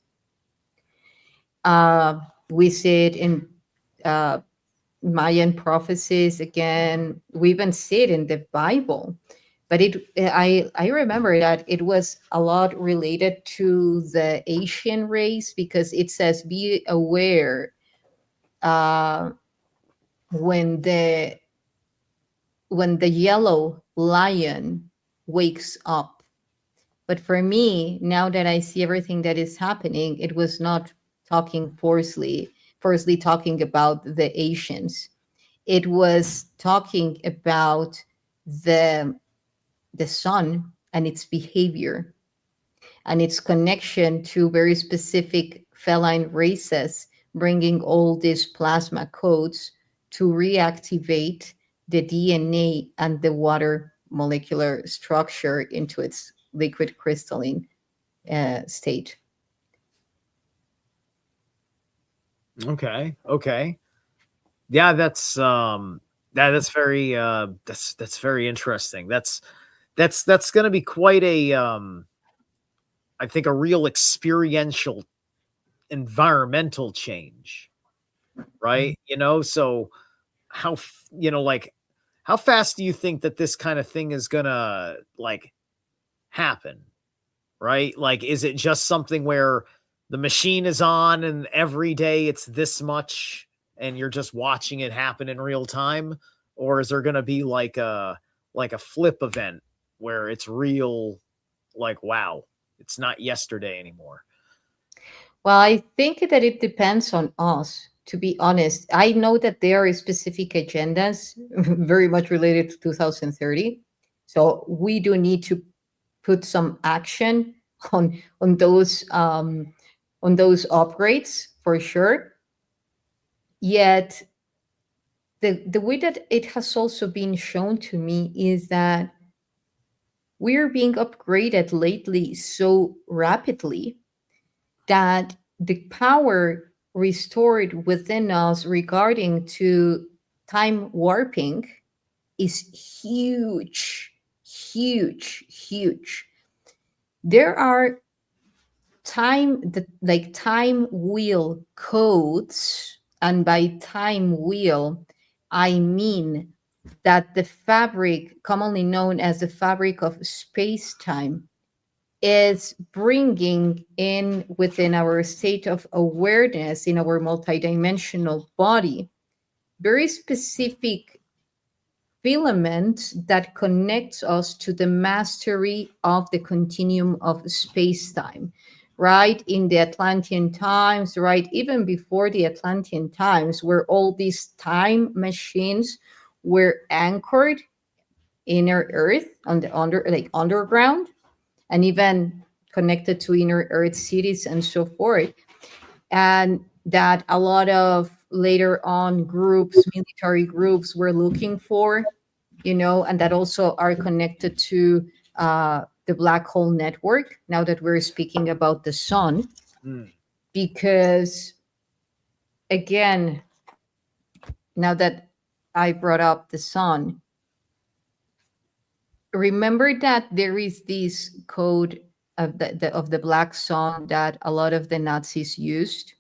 We see it in uh, Mayan prophecies again. We even see it in the Bible. But I remember that it was a lot related to the Asian race because it says, be aware uh, when the yellow lion wakes up. But for me, now that I see everything that is happening, it was not talking forcefully talking about the Asians. It was talking about the sun and its behavior and its connection to very specific feline races, bringing all these plasma codes to reactivate the DNA and the water molecular structure into its liquid crystalline state. Okay. Yeah, that's very that's very interesting. That's going to be quite a I think a real experiential environmental change, right? So like how fast do you think that this kind of thing is going to like happen, right? Like is it just something where the machine is on and every day it's this much and you're just watching it happen in real time, or is there going to be like a flip event where it's real, like wow, it's not yesterday anymore? Well, I think that it depends on us, to be honest. I know that there are specific agendas very much related to 2030. So we do need to put some action on those upgrades for sure. Yet the way that it has also been shown to me is that we're being upgraded lately so rapidly that the power restored within us regarding to time warping is huge. There are time wheel codes, and by time wheel I mean that the fabric, commonly known as the fabric of space-time, is bringing in within our state of awareness in our multidimensional body very specific filament that connects us to the mastery of the continuum of space-time, right? In the Atlantean times, right? Even before the Atlantean times, where all these time machines were anchored inner earth on the underground, and even connected to inner earth cities and so forth. And that a lot of later on groups, military groups, were looking for, and that also are connected to the black hole network, now that we're speaking about the sun. Because, again, now that I brought up the sun, remember that there is this code of the black sun that a lot of the Nazis used.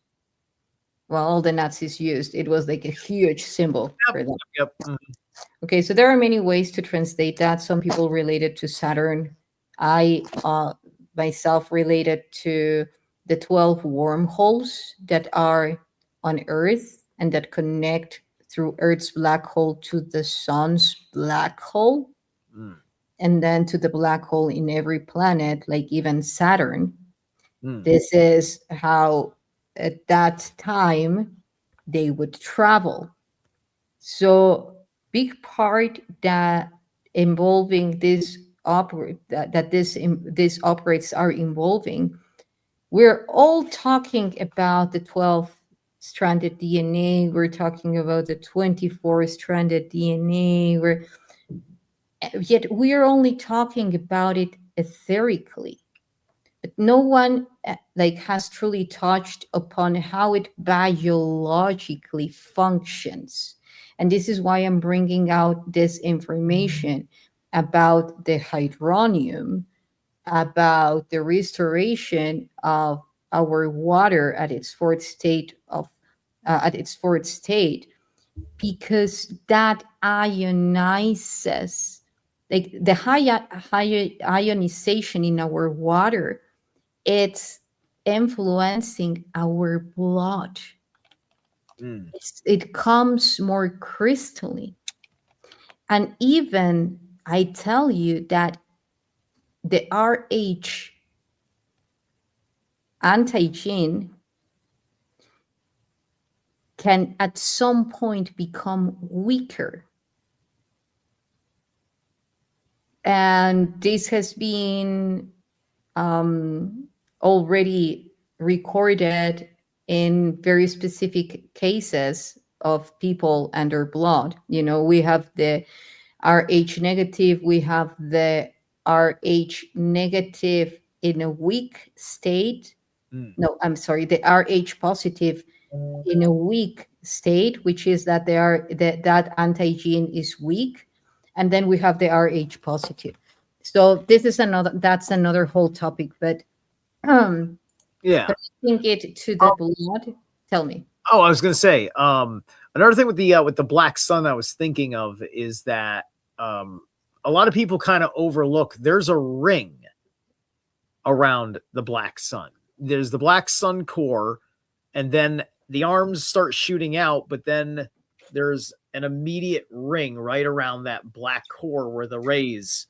Well, all the Nazis used. It was like a huge symbol for them. Yep. Okay, so there are many ways to translate that. Some people relate it to Saturn. I myself related to the 12 wormholes that are on Earth and that connect through Earth's black hole to the sun's black hole, and then to the black hole in every planet, like even Saturn. This is how at that time they would travel. So big part that involving this that this operates are involving. We're all talking about the 12 stranded DNA. We're talking about the 24 stranded DNA. Yet we are only talking about it etherically. But no one has truly touched upon how it biologically functions. And this is why I'm bringing out this information about the hydronium, about the restoration of our water at its fourth state, because that ionizes, like the high ionization in our water, it's influencing our blood. It comes more crystalline. And even I tell you that the RH antigen can at some point become weaker. And this has been already recorded in very specific cases of people and their blood. We have the RH negative, we have the RH negative in a weak state. No, I'm sorry, the RH positive in a weak state, which is that that antigen is weak. And then we have the RH positive. So that's another whole topic, but yeah, connecting it to the blood. Tell me. Oh, I was going to say, another thing with the black sun I was thinking of is that a lot of people kind of overlook there's a ring around the black sun. There's the black sun core, and then the arms start shooting out, but then there's an immediate ring right around that black core where the rays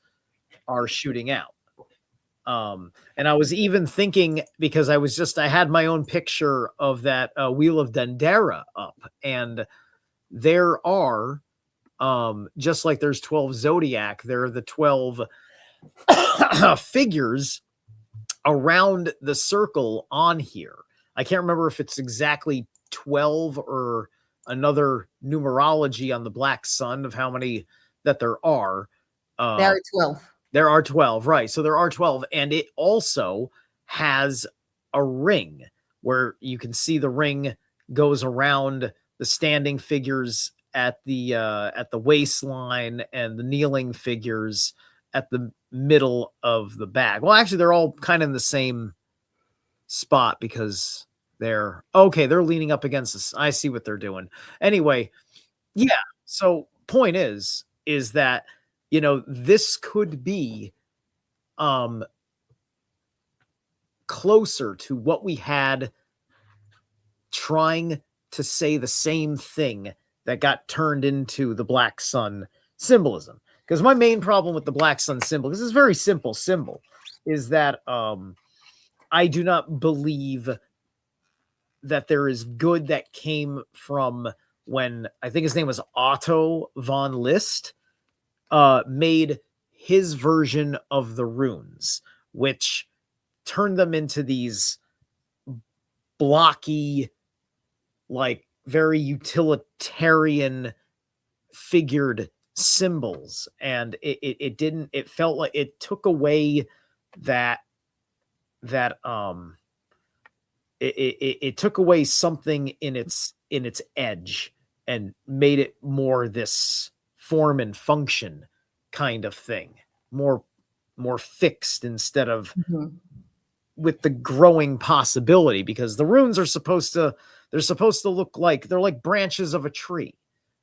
are shooting out. And I was even thinking, because I had my own picture of that Wheel of Dendera up, and there are, just like there's 12 zodiac, there are the 12 figures around the circle on here. I can't remember if it's exactly 12 or another numerology on the black sun of how many that there are. There are 12. There are 12, right? So there are 12, and it also has a ring where you can see the ring goes around the standing figures at the waistline and the kneeling figures at the middle of the bag. Well, actually, they're all kind of in the same spot because they're leaning up against this. I see what they're doing. Anyway, yeah. So point is, is that, this could be um closer to what we had trying to say the same thing that got turned into the black sun symbolism. Because my main problem with the black sun symbol, this is a very simple symbol, is that I do not believe that there is good that came from when, I think his name was Otto von List, made his version of the runes, which turned them into these blocky, like very utilitarian figured symbols. And it didn't, it felt like it took away that that it took away something in its edge and made it more this form and function kind of thing, more fixed, instead of with the growing possibility, because the runes are supposed to, they're supposed to look like, they're like branches of a tree,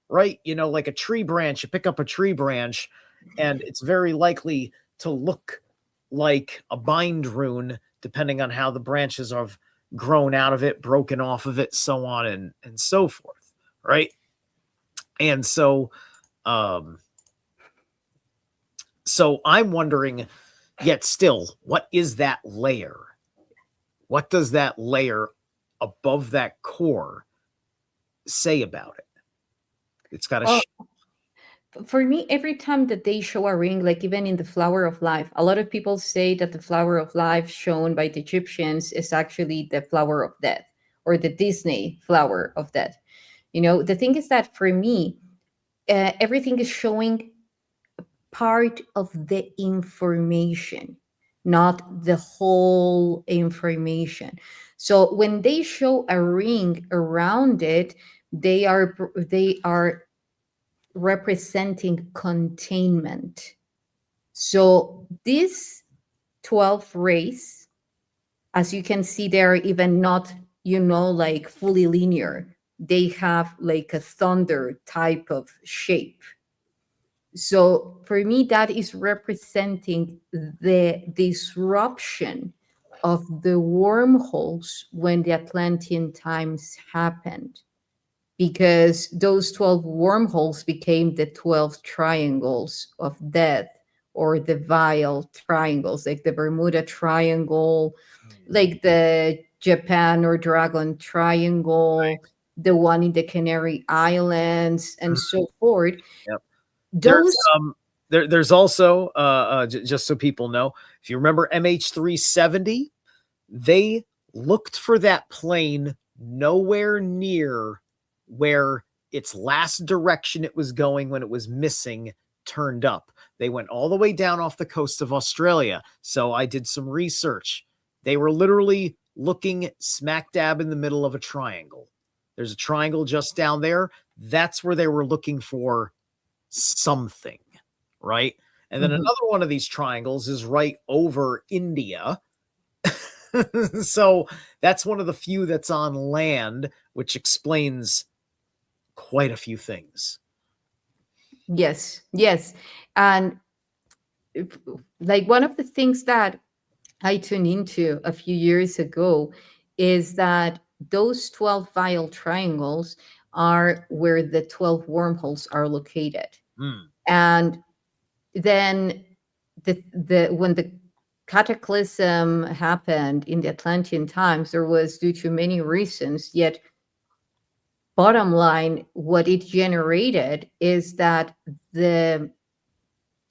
right? Like a tree branch, you pick up a tree branch and it's very likely to look like a bind rune, depending on how the branches have grown out of it, broken off of it, so on and so forth, right? And so I'm wondering, yet still, what is that layer? What does that layer above that core say about it? It's got a for me, every time that they show a ring, like even in the flower of life, a lot of people say that the flower of life shown by the Egyptians is actually the flower of death, or the Disney flower of death. The thing is that for me, everything is showing part of the information, not the whole information. So when they show a ring around it, they are representing containment. So these 12 rays, as you can see, they're even not, like fully linear. They have like a thunder type of shape. So for me, that is representing the disruption of the wormholes when the Atlantean times happened, because those 12 wormholes became the 12 triangles of death, or the vile triangles, like the Bermuda Triangle, like the Japan or Dragon Triangle, the one in the Canary Islands, and so forth. Yep. Those There's also just so people know, if you remember MH370, they looked for that plane nowhere near where its last direction it was going when it was missing turned up. They went all the way down off the coast of Australia. So I did some research. They were literally looking smack dab in the middle of a triangle. There's a triangle just down there. That's where they were looking for something, right? And then another one of these triangles is right over India. So that's one of the few that's on land, which explains quite a few things. Yes, yes. And like one of the things that I tuned into a few years ago is that those 12 vile triangles are where the 12 wormholes are located. And then when the cataclysm happened in the Atlantean times, there was due to many reasons, yet bottom line, what it generated is that the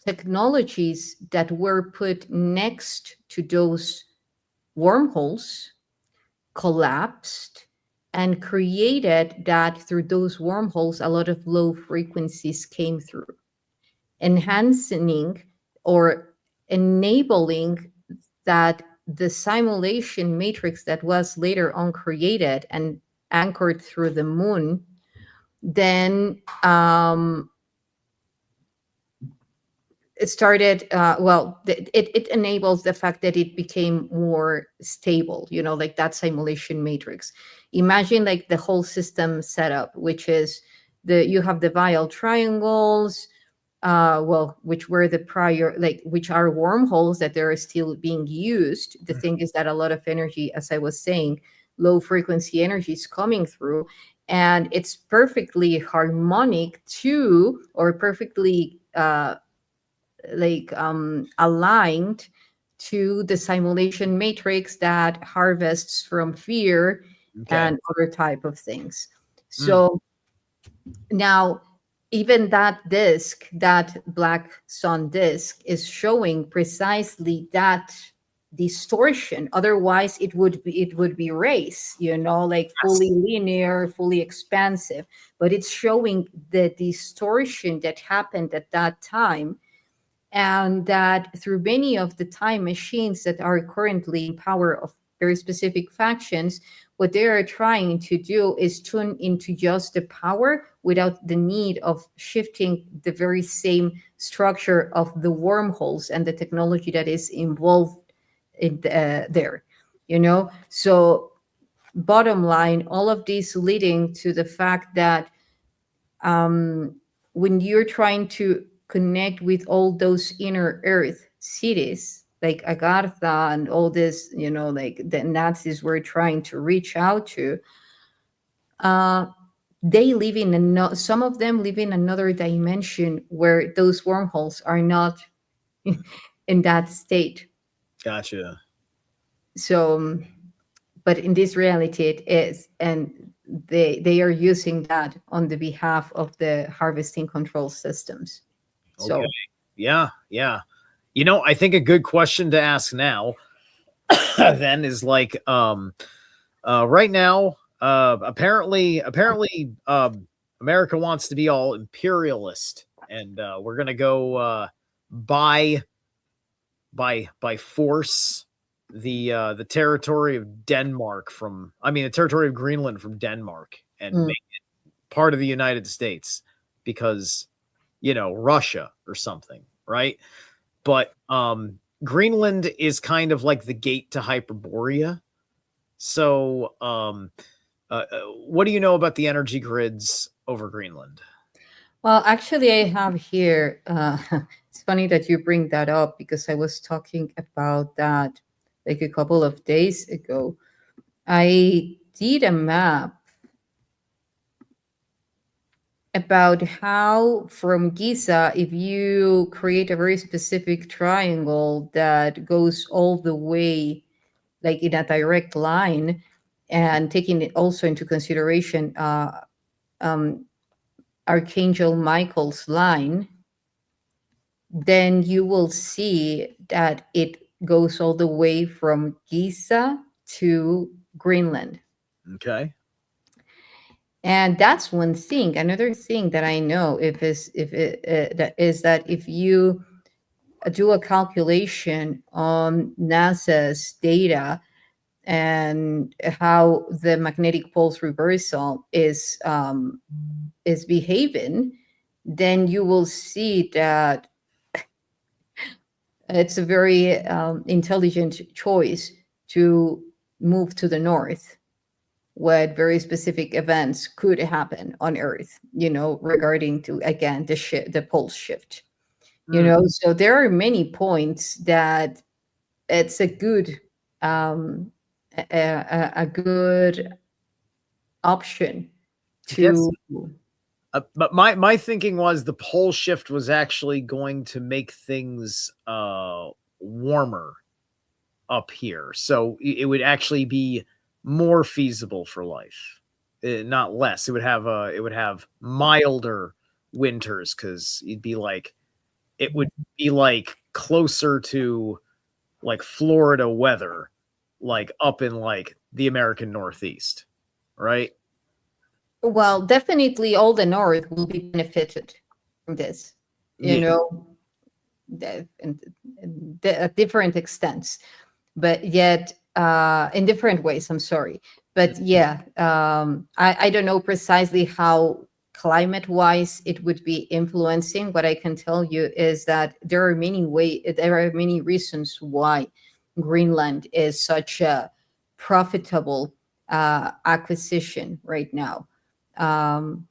technologies that were put next to those wormholes collapsed, and created that through those wormholes, a lot of low frequencies came through, enhancing or enabling that the simulation matrix that was later on created and anchored through the moon, then it started, it enables the fact that it became more stable, like that simulation matrix. Imagine like the whole system setup, which is you have the vile triangles, well, which were the prior, like, which are wormholes that are still being used. The thing is that a lot of energy, as I was saying, low frequency energy is coming through, and it's perfectly harmonic to, or perfectly aligned to the simulation matrix that harvests from fear Okay. and other type of things. Mm, So now, even that disk, that black sun disk, is showing precisely that distortion. Otherwise, it would be race, like yes. fully linear, fully expansive. But it's showing the distortion that happened at that time, and that through many of the time machines that are currently in power of very specific factions, what they are trying to do is tune into just the power without the need of shifting the very same structure of the wormholes and the technology that is involved there. So bottom line, all of this leading to the fact that when you're trying to connect with all those inner earth cities like Agartha and all this, like the Nazis were trying to reach out to, uh, they live in some of them live in another dimension where those wormholes are not in that state. Gotcha. So, but in this reality, it is, and they are using that on the behalf of the harvesting control systems. Okay. So, Yeah. Yeah. I think a good question to ask now then is like, right now, apparently, America wants to be all imperialist, and we're gonna go buy by force the territory of Denmark from, I mean, the territory of Greenland from Denmark, and mm, make part of the United States because Russia or something, right? But Greenland is kind of like the gate to Hyperborea. So, what do you know about the energy grids over Greenland? well, actually, I have here. It's funny that you bring that up because I was talking about that like a couple of days ago. I did a map about how from Giza, if you create a very specific triangle that goes all the way, like in a direct line, and taking it also into consideration um, Archangel Michael's line, then you will see that it goes all the way from Giza to Greenland. Okay. And that's one thing. Another thing that I know that if you do a calculation on NASA's data and how the magnetic pulse reversal is behaving, then you will see that it's a very intelligent choice to move to the north, what very specific events could happen on Earth, regarding to, again, the pole shift. Mm, So there are many points that it's a good a good option I guess. to. But my thinking was the pole shift was actually going to make things warmer up here, so it would actually be more feasible for life, not less. It would have milder winters because it would be like closer to like Florida weather, like up in like the American Northeast, right? Well, definitely all the North will be benefited from this, you Yeah. know, at different extents, but yet in different ways. I'm sorry, but yeah, I don't know precisely how climate-wise it would be influencing. What I can tell you is that there are many reasons why Greenland is such a profitable acquisition right now. Um,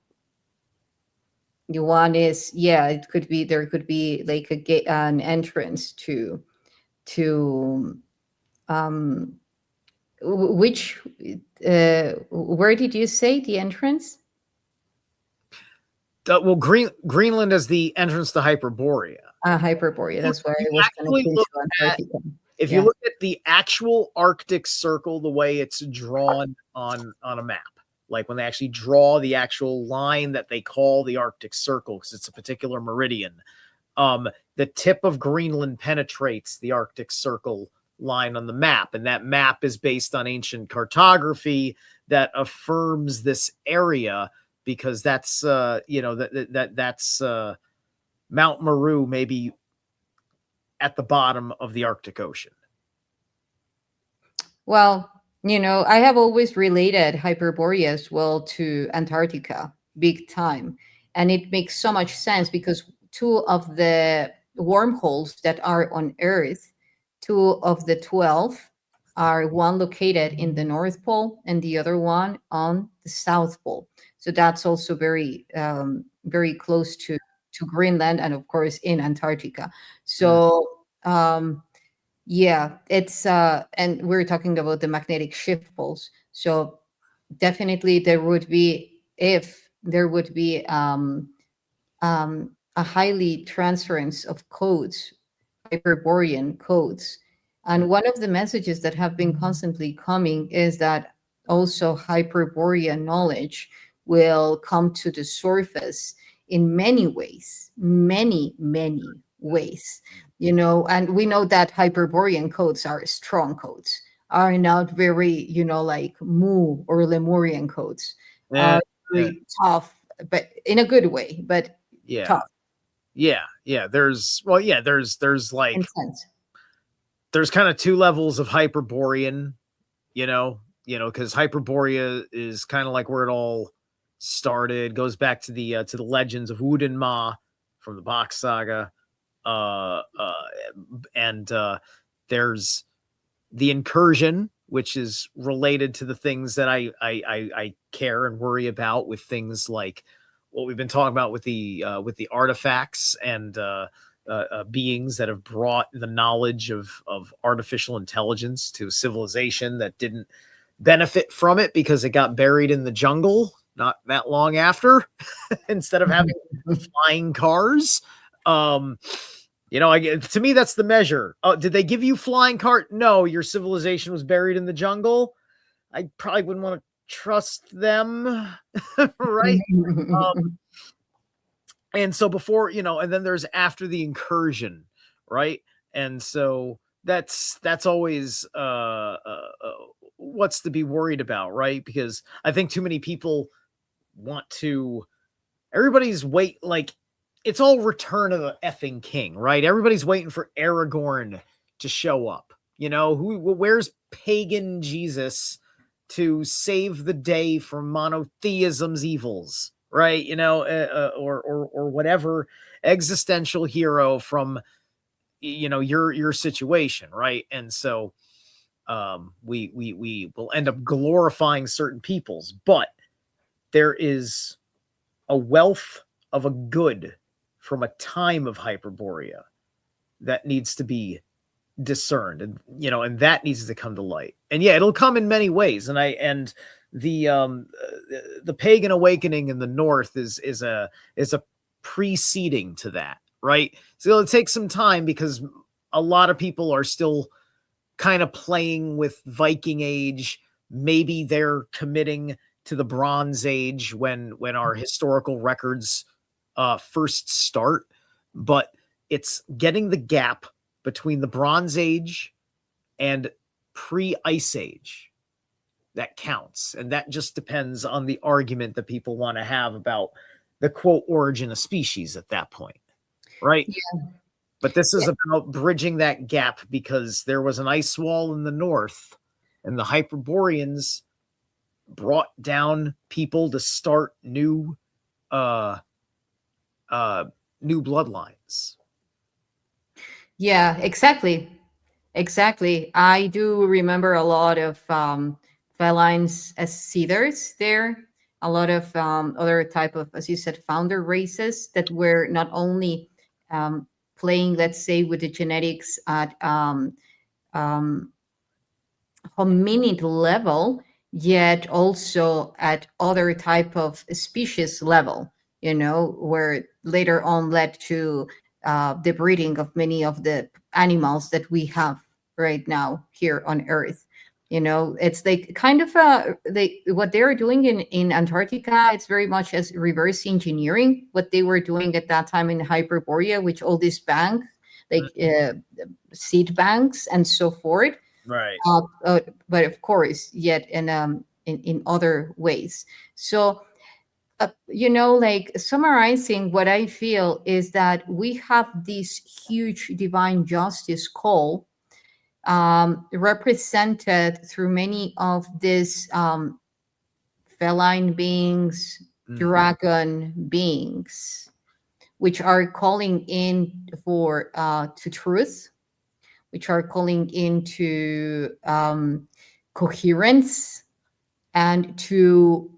The one is, yeah, it could be, there could be like a gate, an entrance to um which where did you say the entrance? Well, Greenland is the entrance to Hyperborea. Hyperborea. That's why You I was actually connecting to look at Antarctica. if you Yeah. look at the actual Arctic Circle, the way it's drawn on a map, like when they actually draw the actual line that they call the Arctic Circle, because it's a particular meridian, the tip of Greenland penetrates the Arctic Circle line on the map, and that map is based on ancient cartography that affirms this area, because that's that's Mount Meru, maybe at the bottom of the Arctic Ocean. Well, I have always related Hyperborea as well to Antarctica, big time. And it makes so much sense because two of the wormholes that are on Earth, two of the 12, are one located in the North Pole and the other one on the South Pole. So that's also very, very close to Greenland and, of course, in Antarctica. So, yeah, it's and we're talking about the magnetic shift poles. So definitely there would be, if there would be a highly transference of codes, Hyperborean codes. And one of the messages that have been constantly coming is that also Hyperborean knowledge will come to the surface in many ways, many ways, and we know that Hyperborean codes are strong codes, are not very, like Mu or Lemurian codes, Yeah, are yeah, very tough, but in a good way, but yeah, tough, yeah. There's like intense. there's kind of two levels of Hyperborean, because Hyperborea is kind of like where it all started. Goes back to the legends of Udinma from the Bach saga, uh, uh, and there's the incursion, which is related to the things that I care and worry about, with things like what we've been talking about with the artifacts and beings that have brought the knowledge of artificial intelligence to civilization that didn't benefit from it because it got buried in the jungle not that long after, instead of having flying cars. Um, to me, that's the measure. Oh, did they give you flying cart? No, your civilization was buried in the jungle. I probably wouldn't want to trust them, right? And so before, and then there's after the incursion, right? And so that's always what's to be worried about, right? Because I think too many people want to. Everybody's like it's all Return of the effing King, right? Everybody's waiting for Aragorn to show up. Where's pagan Jesus to save the day from monotheism's evils, right? Or whatever existential hero from your situation, right? And so we will end up glorifying certain peoples, but there is a wealth of a good from a time of Hyperborea that needs to be discerned, and that needs to come to light. And yeah, it'll come in many ways. And the pagan awakening in the north is a preceding to that, right? So it'll take some time because a lot of people are still kind of playing with Viking Age. Maybe they're committing to the Bronze Age when our historical records first start, but it's getting the gap between the Bronze Age and pre-Ice Age that counts, and that just depends on the argument that people want to have about the quote origin of species at that point, right? Yeah. But this is about bridging that gap because there was an ice wall in the north, and the Hyperboreans brought down people to start new bloodlines. Yeah, exactly. I do remember a lot of felines as cedars there. a lot of other type of, as you said, founder races that were not only um, playing, let's say, with the genetics at um, hominid level, yet also at other type of species level, where later on led to the breeding of many of the animals that we have right now here on Earth. It's like kind of what they're doing in Antarctica. It's very much as reverse engineering what they were doing at that time in Hyperborea, which all these banks, like seed banks and so forth. Right. But of course, yet in other ways. So, like summarizing, what I feel is that we have this huge divine justice call, represented through many of these feline beings, dragon beings, which are calling in for to truth, which are calling into coherence, and to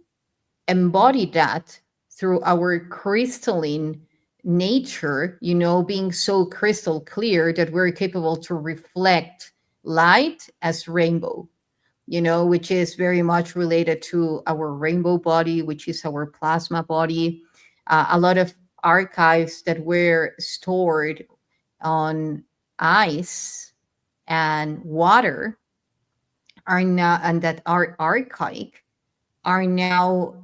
embody that through our crystalline nature, being so crystal clear that we're capable to reflect light as rainbow, which is very much related to our rainbow body, which is our plasma body. A lot of archives that were stored on ice and water are now, and that are archaic, are now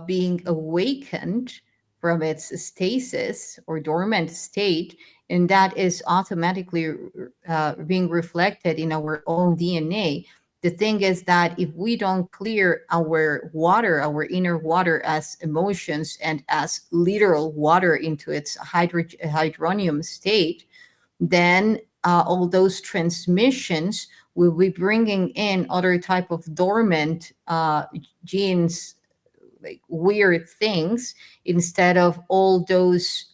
being awakened from its stasis or dormant state, and that is automatically being reflected in our own DNA. The thing is that if we don't clear our water, our inner water as emotions and as literal water into its hydronium state, then all those transmissions will be bringing in other type of dormant genes, like weird things, instead of all those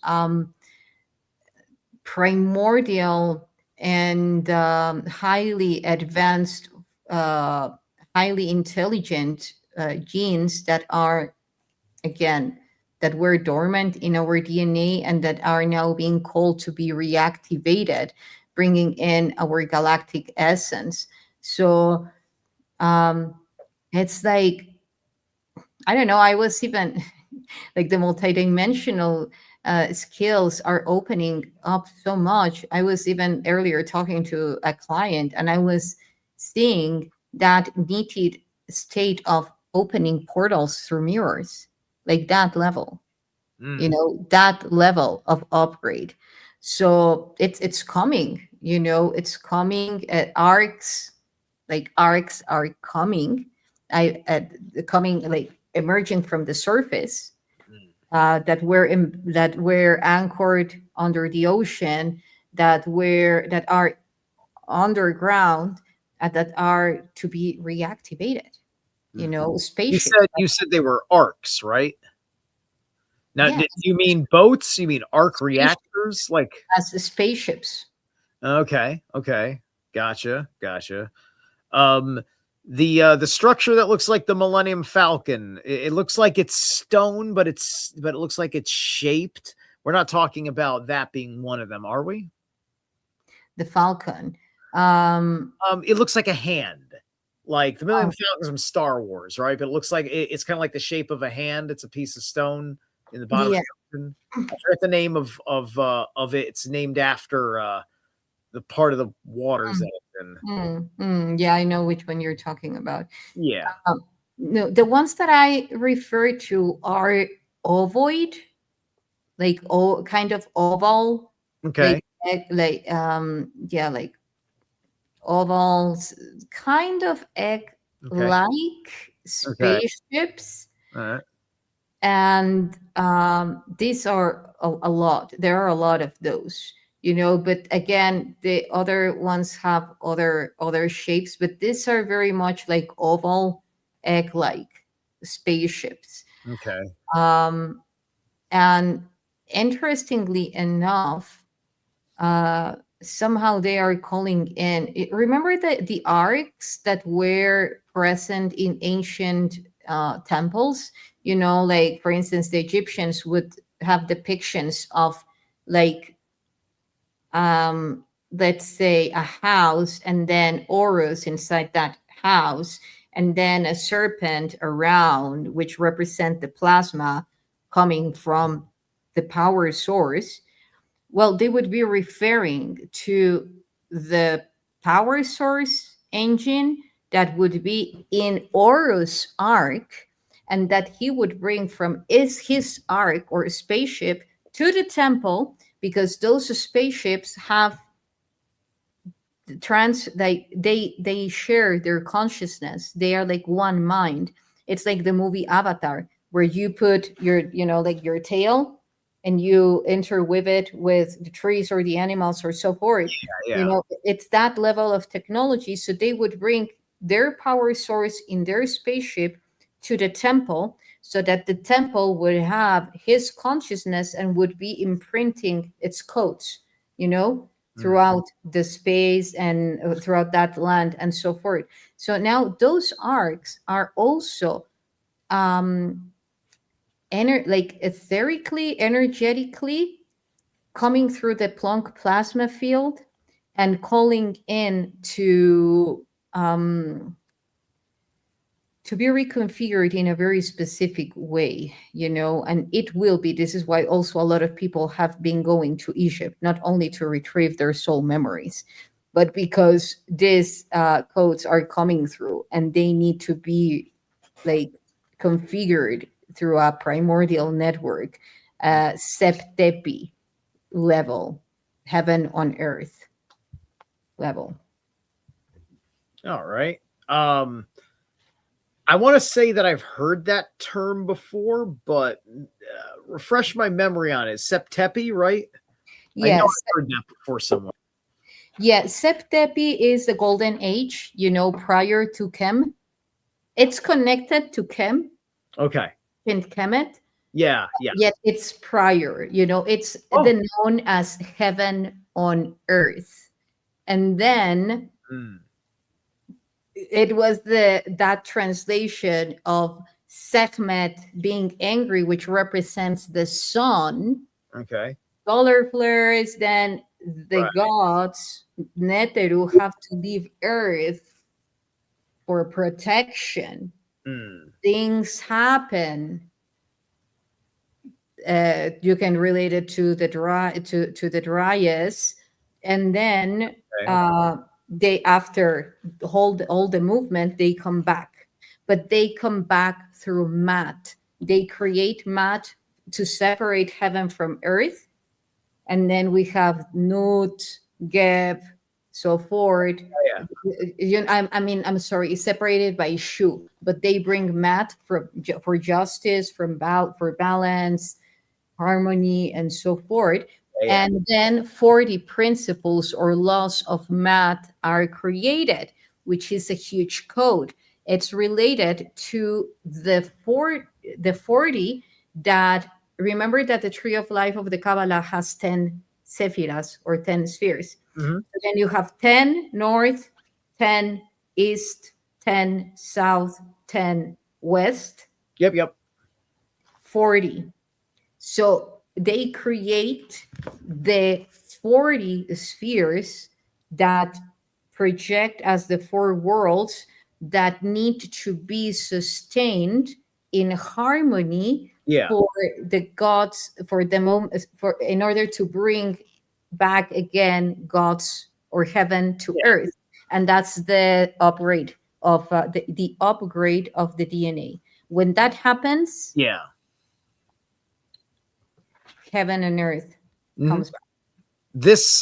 primordial and highly advanced, uh, highly intelligent genes that are, again, that were dormant in our DNA and that are now being called to be reactivated, bringing in our galactic essence. So um, it's like, I don't know, I was even like the multidimensional skills are opening up so much. I was even earlier talking to a client and I was seeing that needed state of opening portals through mirrors, like that level, that level of upgrade. So it's coming, it's coming. Arcs are coming, coming, like emerging from the surface, that were anchored under the ocean, that are underground, and that are to be reactivated. You Spaceships. said you said they were arcs, right? Now, Yes, did you mean boats? You mean arc spaceships, reactors? Like, as the spaceships. okay, okay, gotcha, gotcha. Um, the structure that looks like the Millennium Falcon. It looks like it's stone, but it looks like it's shaped. We're not talking about that being one of them, are we? The Falcon. Um, It looks like a hand, like the Millennium oh, Falcon from Star Wars, right? But it looks like it's kind of like the shape of a hand. It's a piece of stone in the bottom of yeah. the ocean. I forget the name of it. It's named after the part of the waters Mm, that it's in. yeah, I know which one you're talking about. Yeah. No, the ones that I refer to are ovoid, like kind of oval, like Okay. yeah, like ovals, kind of Okay. egg-like Okay. spaceships. All right. And these are a lot. There are a lot of those, but again, the other ones have other shapes, but these are very much like oval, egg-like spaceships. Okay. um, and interestingly enough, somehow they are calling in, remember the arcs that were present in ancient temples? like for instance, the Egyptians would have depictions of like let's say a house and then Horus inside that house and then a serpent around which represent the plasma coming from the power source. Well, they would be referring to the power source engine that would be in Horus arc and that he would bring from is his arc or spaceship to the temple, because those spaceships have they share their consciousness. They are like one mind. It's like the movie Avatar, where you put your like your tail and you interweave it with the trees or the animals or so forth. Yeah. It's that level of technology. So they would bring their power source in their spaceship to the temple, so that the temple would have his consciousness and would be imprinting its codes, you know Mm. throughout the space and throughout that land and so forth. So now those arcs are also like etherically, energetically coming through the Planck plasma field and calling in to be reconfigured in a very specific way, and it will be. This is why also a lot of people have been going to Egypt, not only to retrieve their soul memories, but because these codes are coming through and they need to be like configured through a primordial network, Septepi level, heaven on earth level. All right. I want to say that I've heard that term before, but refresh my memory on it. Septepi, right? I know Yes. I've heard that before somewhere. Yeah, Septepi is the golden age, prior to Kem. It's connected to Kem Okay. and Kemet, Yeah. yet it's prior, it's Oh. the known as heaven on earth. And then it was that translation of Sekhmet being angry, which represents the sun. Okay. Solar flares, then the Right. gods, Neteru, have to leave Earth for protection. Things happen. You can relate it to the Dryas, and then they, after all the movement, they come back, but they come back through Mat. They create Mat to separate heaven from earth, and then we have Nut, Geb, so forth. I'm sorry, it's separated by Shu, but they bring Mat for justice, for balance, harmony, and so forth. And then 40 principles or laws of Mat are created, which is a huge code. It's related to the 40 that, remember that the tree of life of the Kabbalah has 10 sephiras or 10 spheres. Mm-hmm. So then you have 10 north, 10 east, 10 south, 10 west. Yep. 40. So they create the 40 spheres that project as the four worlds that need to be sustained in harmony for the gods, for the moment, in order to bring back again gods or heaven to earth. And that's the upgrade of the upgrade of the DNA. When that happens, heaven and earth comes back. This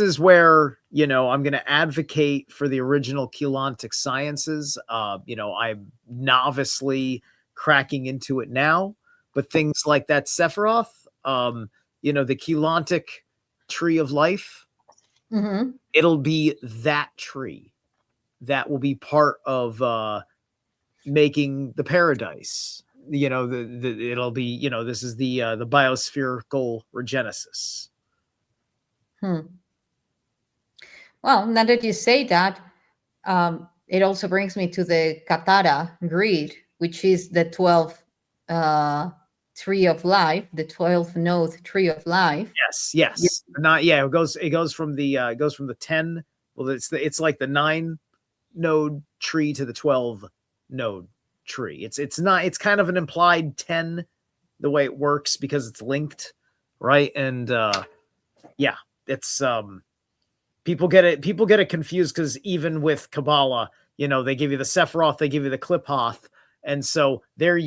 is where I'm going to advocate for the original Keylontic sciences. I'm novicely cracking into it now, but things like that Sephiroth, the Keylontic tree of life, it'll be that tree that will be part of making the paradise. It'll be, this is the biospherical regenesis. Well, now that you say that, it also brings me to the Katara grid, which is the 12 uh, tree of life, the 12th node tree of life. Yes, yes. Not yeah, it goes from the 10. Well, it's like the 9 node tree to the 12 node tree. It's kind of an implied 10 the way it works because it's linked, right? And yeah, it's people get it confused because even with Kabbalah, they give you the Sephiroth, they give you the Kliphoth, and so there's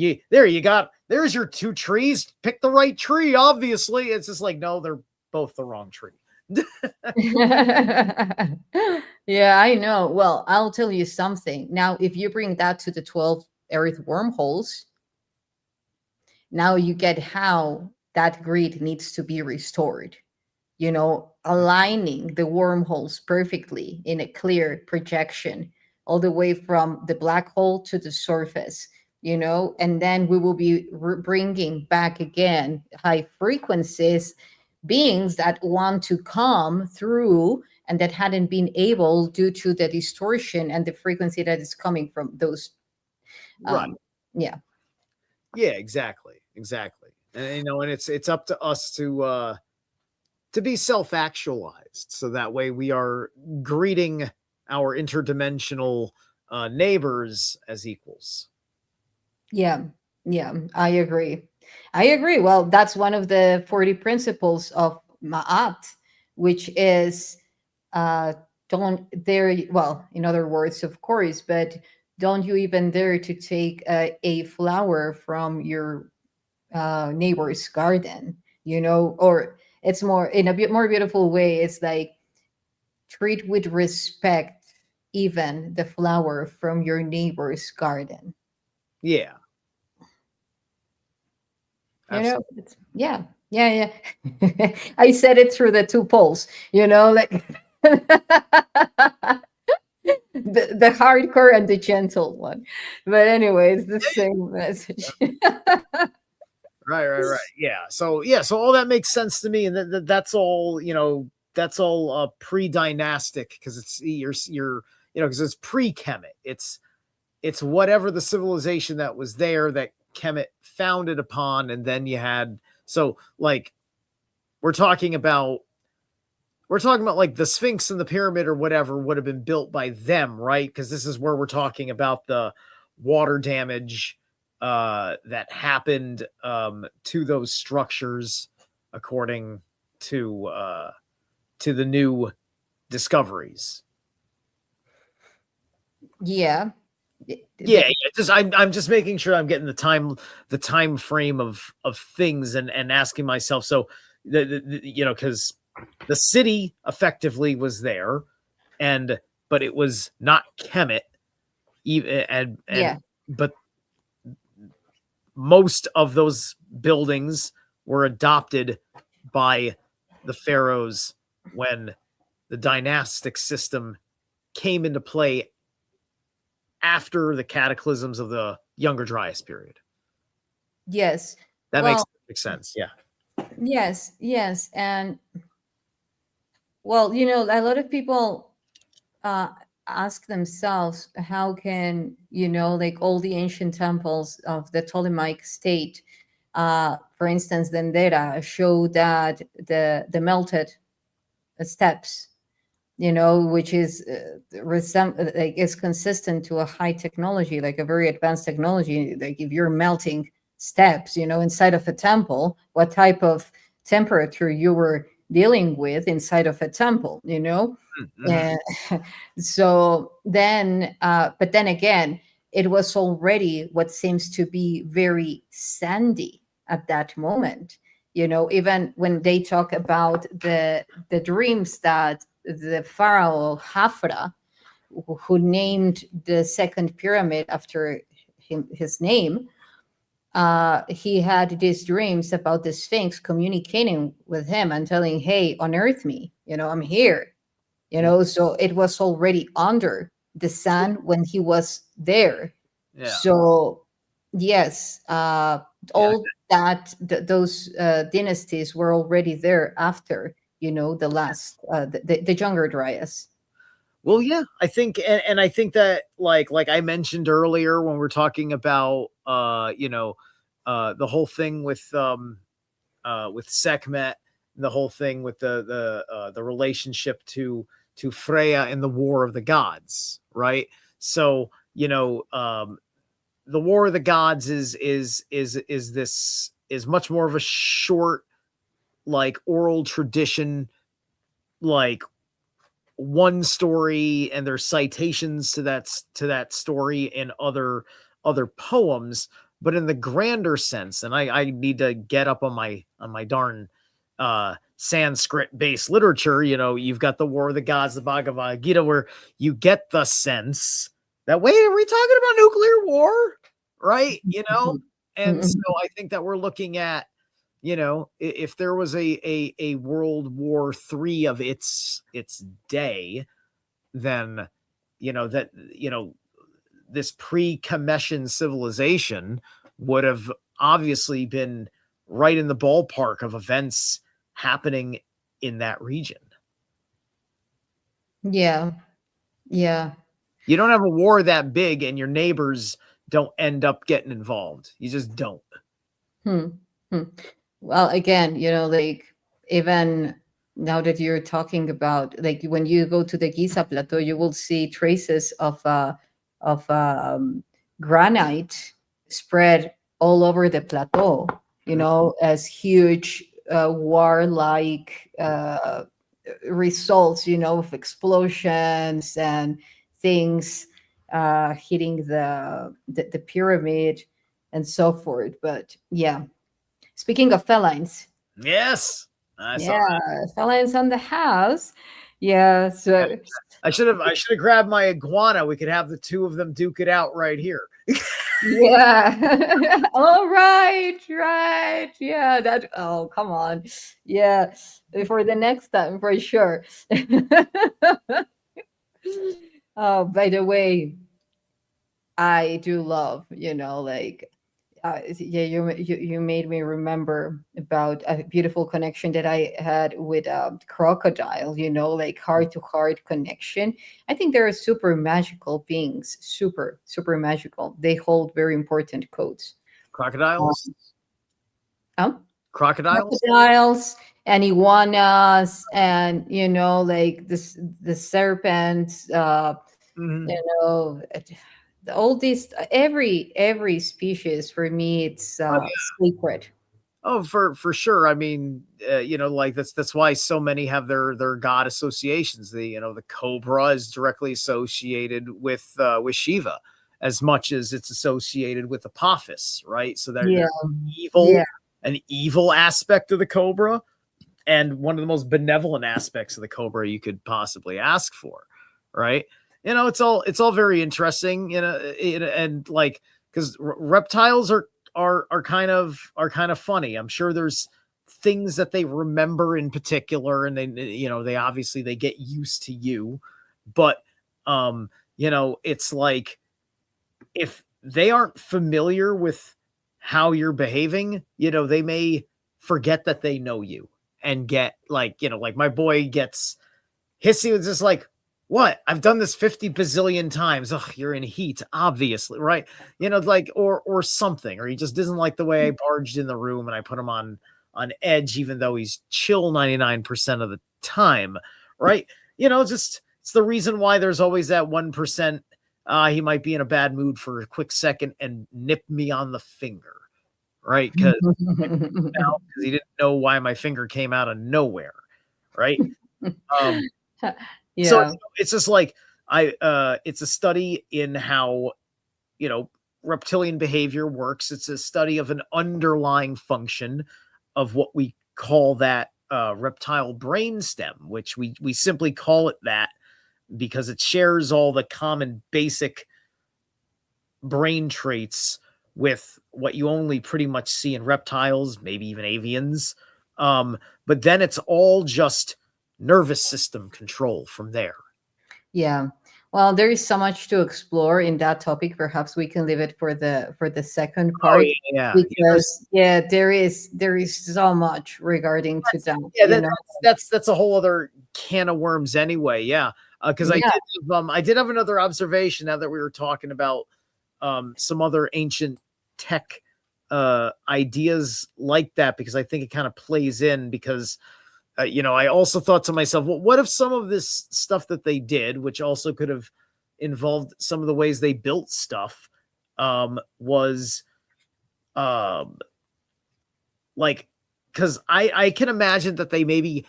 your 2 trees. Pick the right tree. Obviously, it's just like no, they're both the wrong tree. Yeah, I know. Well, I'll tell you something. Now, if you bring that to the 12 Earth wormholes, now you get how that grid needs to be restored. Aligning the wormholes perfectly in a clear projection all the way from the black hole to the surface, and then we will be bringing back again high frequencies, beings that want to come through and that hadn't been able due to the distortion and the frequency that is coming from those. Right. Yeah. Yeah, exactly. Exactly. And it's up to us to be self-actualized so that way we are greeting our interdimensional neighbors as equals. Yeah, yeah, I agree. Well, that's one of the 40 principles of Ma'at, which is uh don't dare, well, in other words, of course, but don't you even dare to take a flower from your neighbor's garden, or it's more in a bit more beautiful way. It's like treat with respect even the flower from your neighbor's garden. Yeah, absolutely. Yeah, yeah, yeah. I said it through the 2 poles, like the hardcore and the gentle one. But anyway, it's the same message. Right. So all that makes sense to me, and that's all. That's all pre-dynastic because it's you're because it's pre-Kemet. It's whatever the civilization that was there that Kemet founded upon, and then you had so like we're talking about like the Sphinx and the pyramid or whatever would have been built by them, right? Because this is where we're talking about the water damage that happened to those structures according to the new discoveries. Yeah. Yeah. Just I'm just making sure I'm getting the time frame of things and asking myself. So because the city effectively was there, but it was not Kemet, even Yeah. but most of those buildings were adopted by the pharaohs when the dynastic system came into play after the cataclysms of the Younger Dryas period. Yes. That makes Well, perfect sense. Yeah. yes. And well, a lot of people uh, ask themselves how can like all the ancient temples of the Ptolemaic state, for instance, Dendera, show that the melted steps, which is like is consistent to a high technology, like a very advanced technology. Like if you're melting steps, inside of a temple, what type of temperature you were dealing with inside of a temple, Mm-hmm. and so then, but then again, it was already what seems to be very sandy at that moment. Even when they talk about the dreams that the pharaoh Hafra, who named the second pyramid after his name, he had these dreams about the Sphinx communicating with him and telling, "Hey, unearth me. I'm here." So it was already under the sun when he was there. Yeah. So yes, Yeah. all those dynasties were already there after the last the younger Dryas. Well, yeah, I think, and I think that like I mentioned earlier when we're talking about the whole thing with Sekhmet, the whole thing with the relationship to Freya in the War of the Gods, right? So the War of the Gods is much more of a short, like, oral tradition, like, one story, and there's citations to that story in other poems. But in the grander sense, and I need to get up on my darn Sanskrit based literature, you've got the War of the Gods, the Bhagavad Gita, where you get the sense that, wait, are we talking about nuclear war? Right? And so I think that we're looking at, if there was a World War III of its day, then this pre-Commission civilization would have obviously been right in the ballpark of events happening in that region. Yeah. You don't have a war that big and your neighbors don't end up getting involved. You just don't. Well, again, like, even now that you're talking about, like, when you go to the Giza Plateau, you will see traces of granite spread all over the plateau, as huge warlike results, of explosions and things hitting the pyramid and so forth. But yeah, speaking of felines. Yes. Felines on the house. Yeah. So I should have grabbed my iguana. We could have the two of them duke it out right here. Yeah. All right. Yeah. Oh, come on. Yeah. For the next time, for sure. Oh, by the way, I do love, like, yeah, you made me remember about a beautiful connection that I had with crocodile. Like, heart to heart connection. I think they're super magical beings, super magical. They hold very important codes. Crocodiles. Crocodiles and iguanas, and like the serpents. All these, every species, for me, it's sacred. Oh, for sure. I mean, like, that's why so many have their god associations. The cobra is directly associated with Shiva, as much as it's associated with Apophis, right? So there's an evil aspect of the cobra, and one of the most benevolent aspects of the cobra you could possibly ask for, right? It's all very interesting, and, like, because reptiles are kind of funny. I'm sure there's things that they remember in particular, and they obviously they get used to you, but it's like, if they aren't familiar with how you're behaving, they may forget that they know you, and get, like, like, my boy gets hissy with just like, what? I've done this 50 bazillion times. Ugh, you're in heat, obviously, right? Like, or something, or he just doesn't like the way I barged in the room and I put him on edge, even though he's chill 99% of the time, right? Just, it's the reason why there's always that 1%. He might be in a bad mood for a quick second and nip me on the finger, right? Because he didn't know why my finger came out of nowhere, right? Yeah. So it's just like, it's a study in how, reptilian behavior works. It's a study of an underlying function of what we call that reptile brainstem, which we simply call it that because it shares all the common basic brain traits with what you only pretty much see in reptiles, maybe even avians. But then it's all just nervous system control from there. Yeah. Well, there is so much to explore in that topic. Perhaps we can leave it for the second part. Oh, yeah. Because there is so much regarding to that. Yeah, that's a whole other can of worms anyway. Yeah. Because I did have another observation now that we were talking about some other ancient tech ideas like that, because I think it kind of plays in, because I also thought to myself, well, what if some of this stuff that they did, which also could have involved some of the ways they built stuff, was like, because I can imagine that they maybe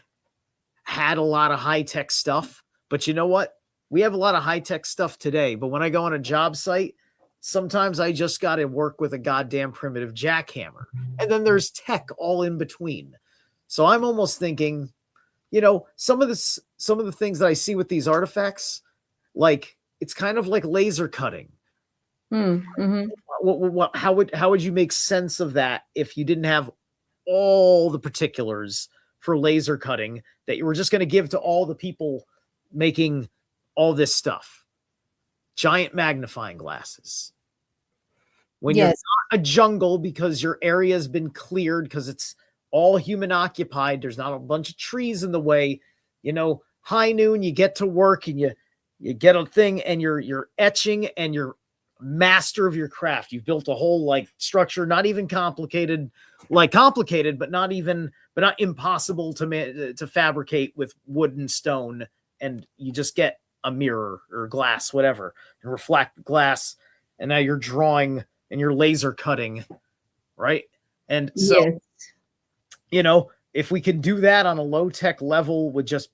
had a lot of high-tech stuff, but you know what? We have a lot of high-tech stuff today, but when I go on a job site, sometimes I just got to work with a goddamn primitive jackhammer. And then there's tech all in between. So I'm almost thinking, some of the things that I see with these artifacts, like, it's kind of like laser cutting. Mm-hmm. How would you make sense of that if you didn't have all the particulars for laser cutting that you were just going to give to all the people making all this stuff? Giant magnifying glasses. When you're Yes. not a jungle because your area has been cleared because it's all human occupied, there's not a bunch of trees in the way, high noon, you get to work and you get a thing and you're etching and you're master of your craft. You've built a whole like structure, not even complicated, but not impossible to fabricate with wood and stone. And you just get a mirror or glass, whatever, and reflect glass. And now you're drawing and you're laser cutting, right? And so, Yes. If we can do that on a low tech level with just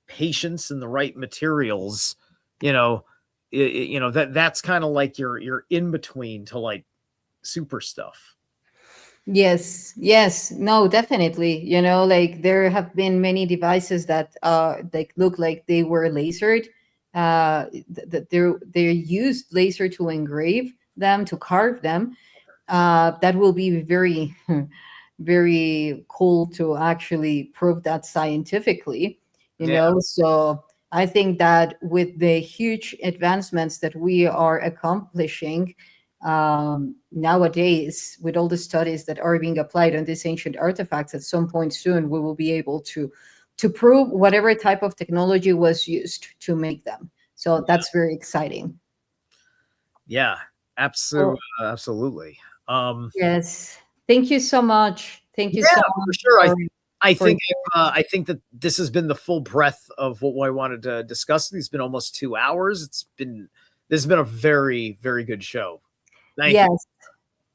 patience and the right materials, that's kind of like your in between to like super stuff. Yes, no, definitely. Like there have been many devices that like look like they were lasered. They used laser to engrave them, to carve them. That will be very very cool to actually prove that scientifically. Yeah. So I think that with the huge advancements that we are accomplishing nowadays, with all the studies that are being applied on these ancient artifacts, at some point soon we will be able to prove whatever type of technology was used to make them. So that's very exciting. Yeah, Well, absolutely. yes, thank you so much. Thank you Yeah, so for much sure. for I think that this has been the full breadth of what I wanted to discuss. It's been almost 2 hours. This has been a very, very good show. Thank you. yes,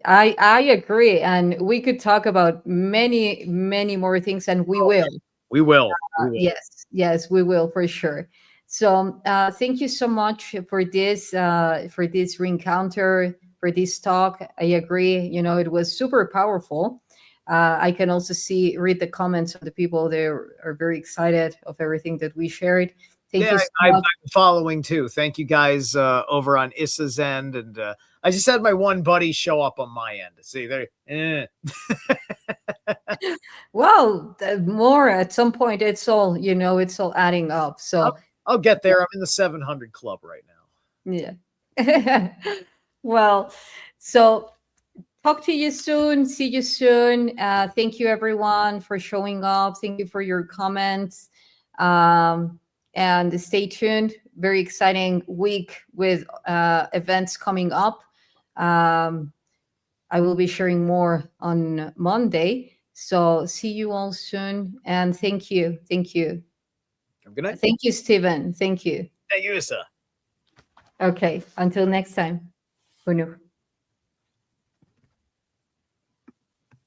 I agree, and we could talk about many many more things, and we will. We will. We will. Yes, we will for sure. So thank you so much for this rencounter, for this talk. I agree. It was super powerful. I can also read the comments of the people. They are very excited of everything that we shared. Thank Yeah, you so I'm much. following too. Thank you guys over on Yssah's end, and I just had my one buddy show up on my end. See there. Well, more at some point. It's all adding up. So I'll get there. I'm in the 700 club right now. yeah. Well, so talk to you soon. See you soon. Thank you, everyone, for showing up. Thank you for your comments. And stay tuned. Very exciting week with events coming up. I will be sharing more on Monday. So see you all soon. And thank you. Thank you. Good night. Thank you, Stephen. Thank you. Thank you, Yssah. Okay. Until next time. Bunu.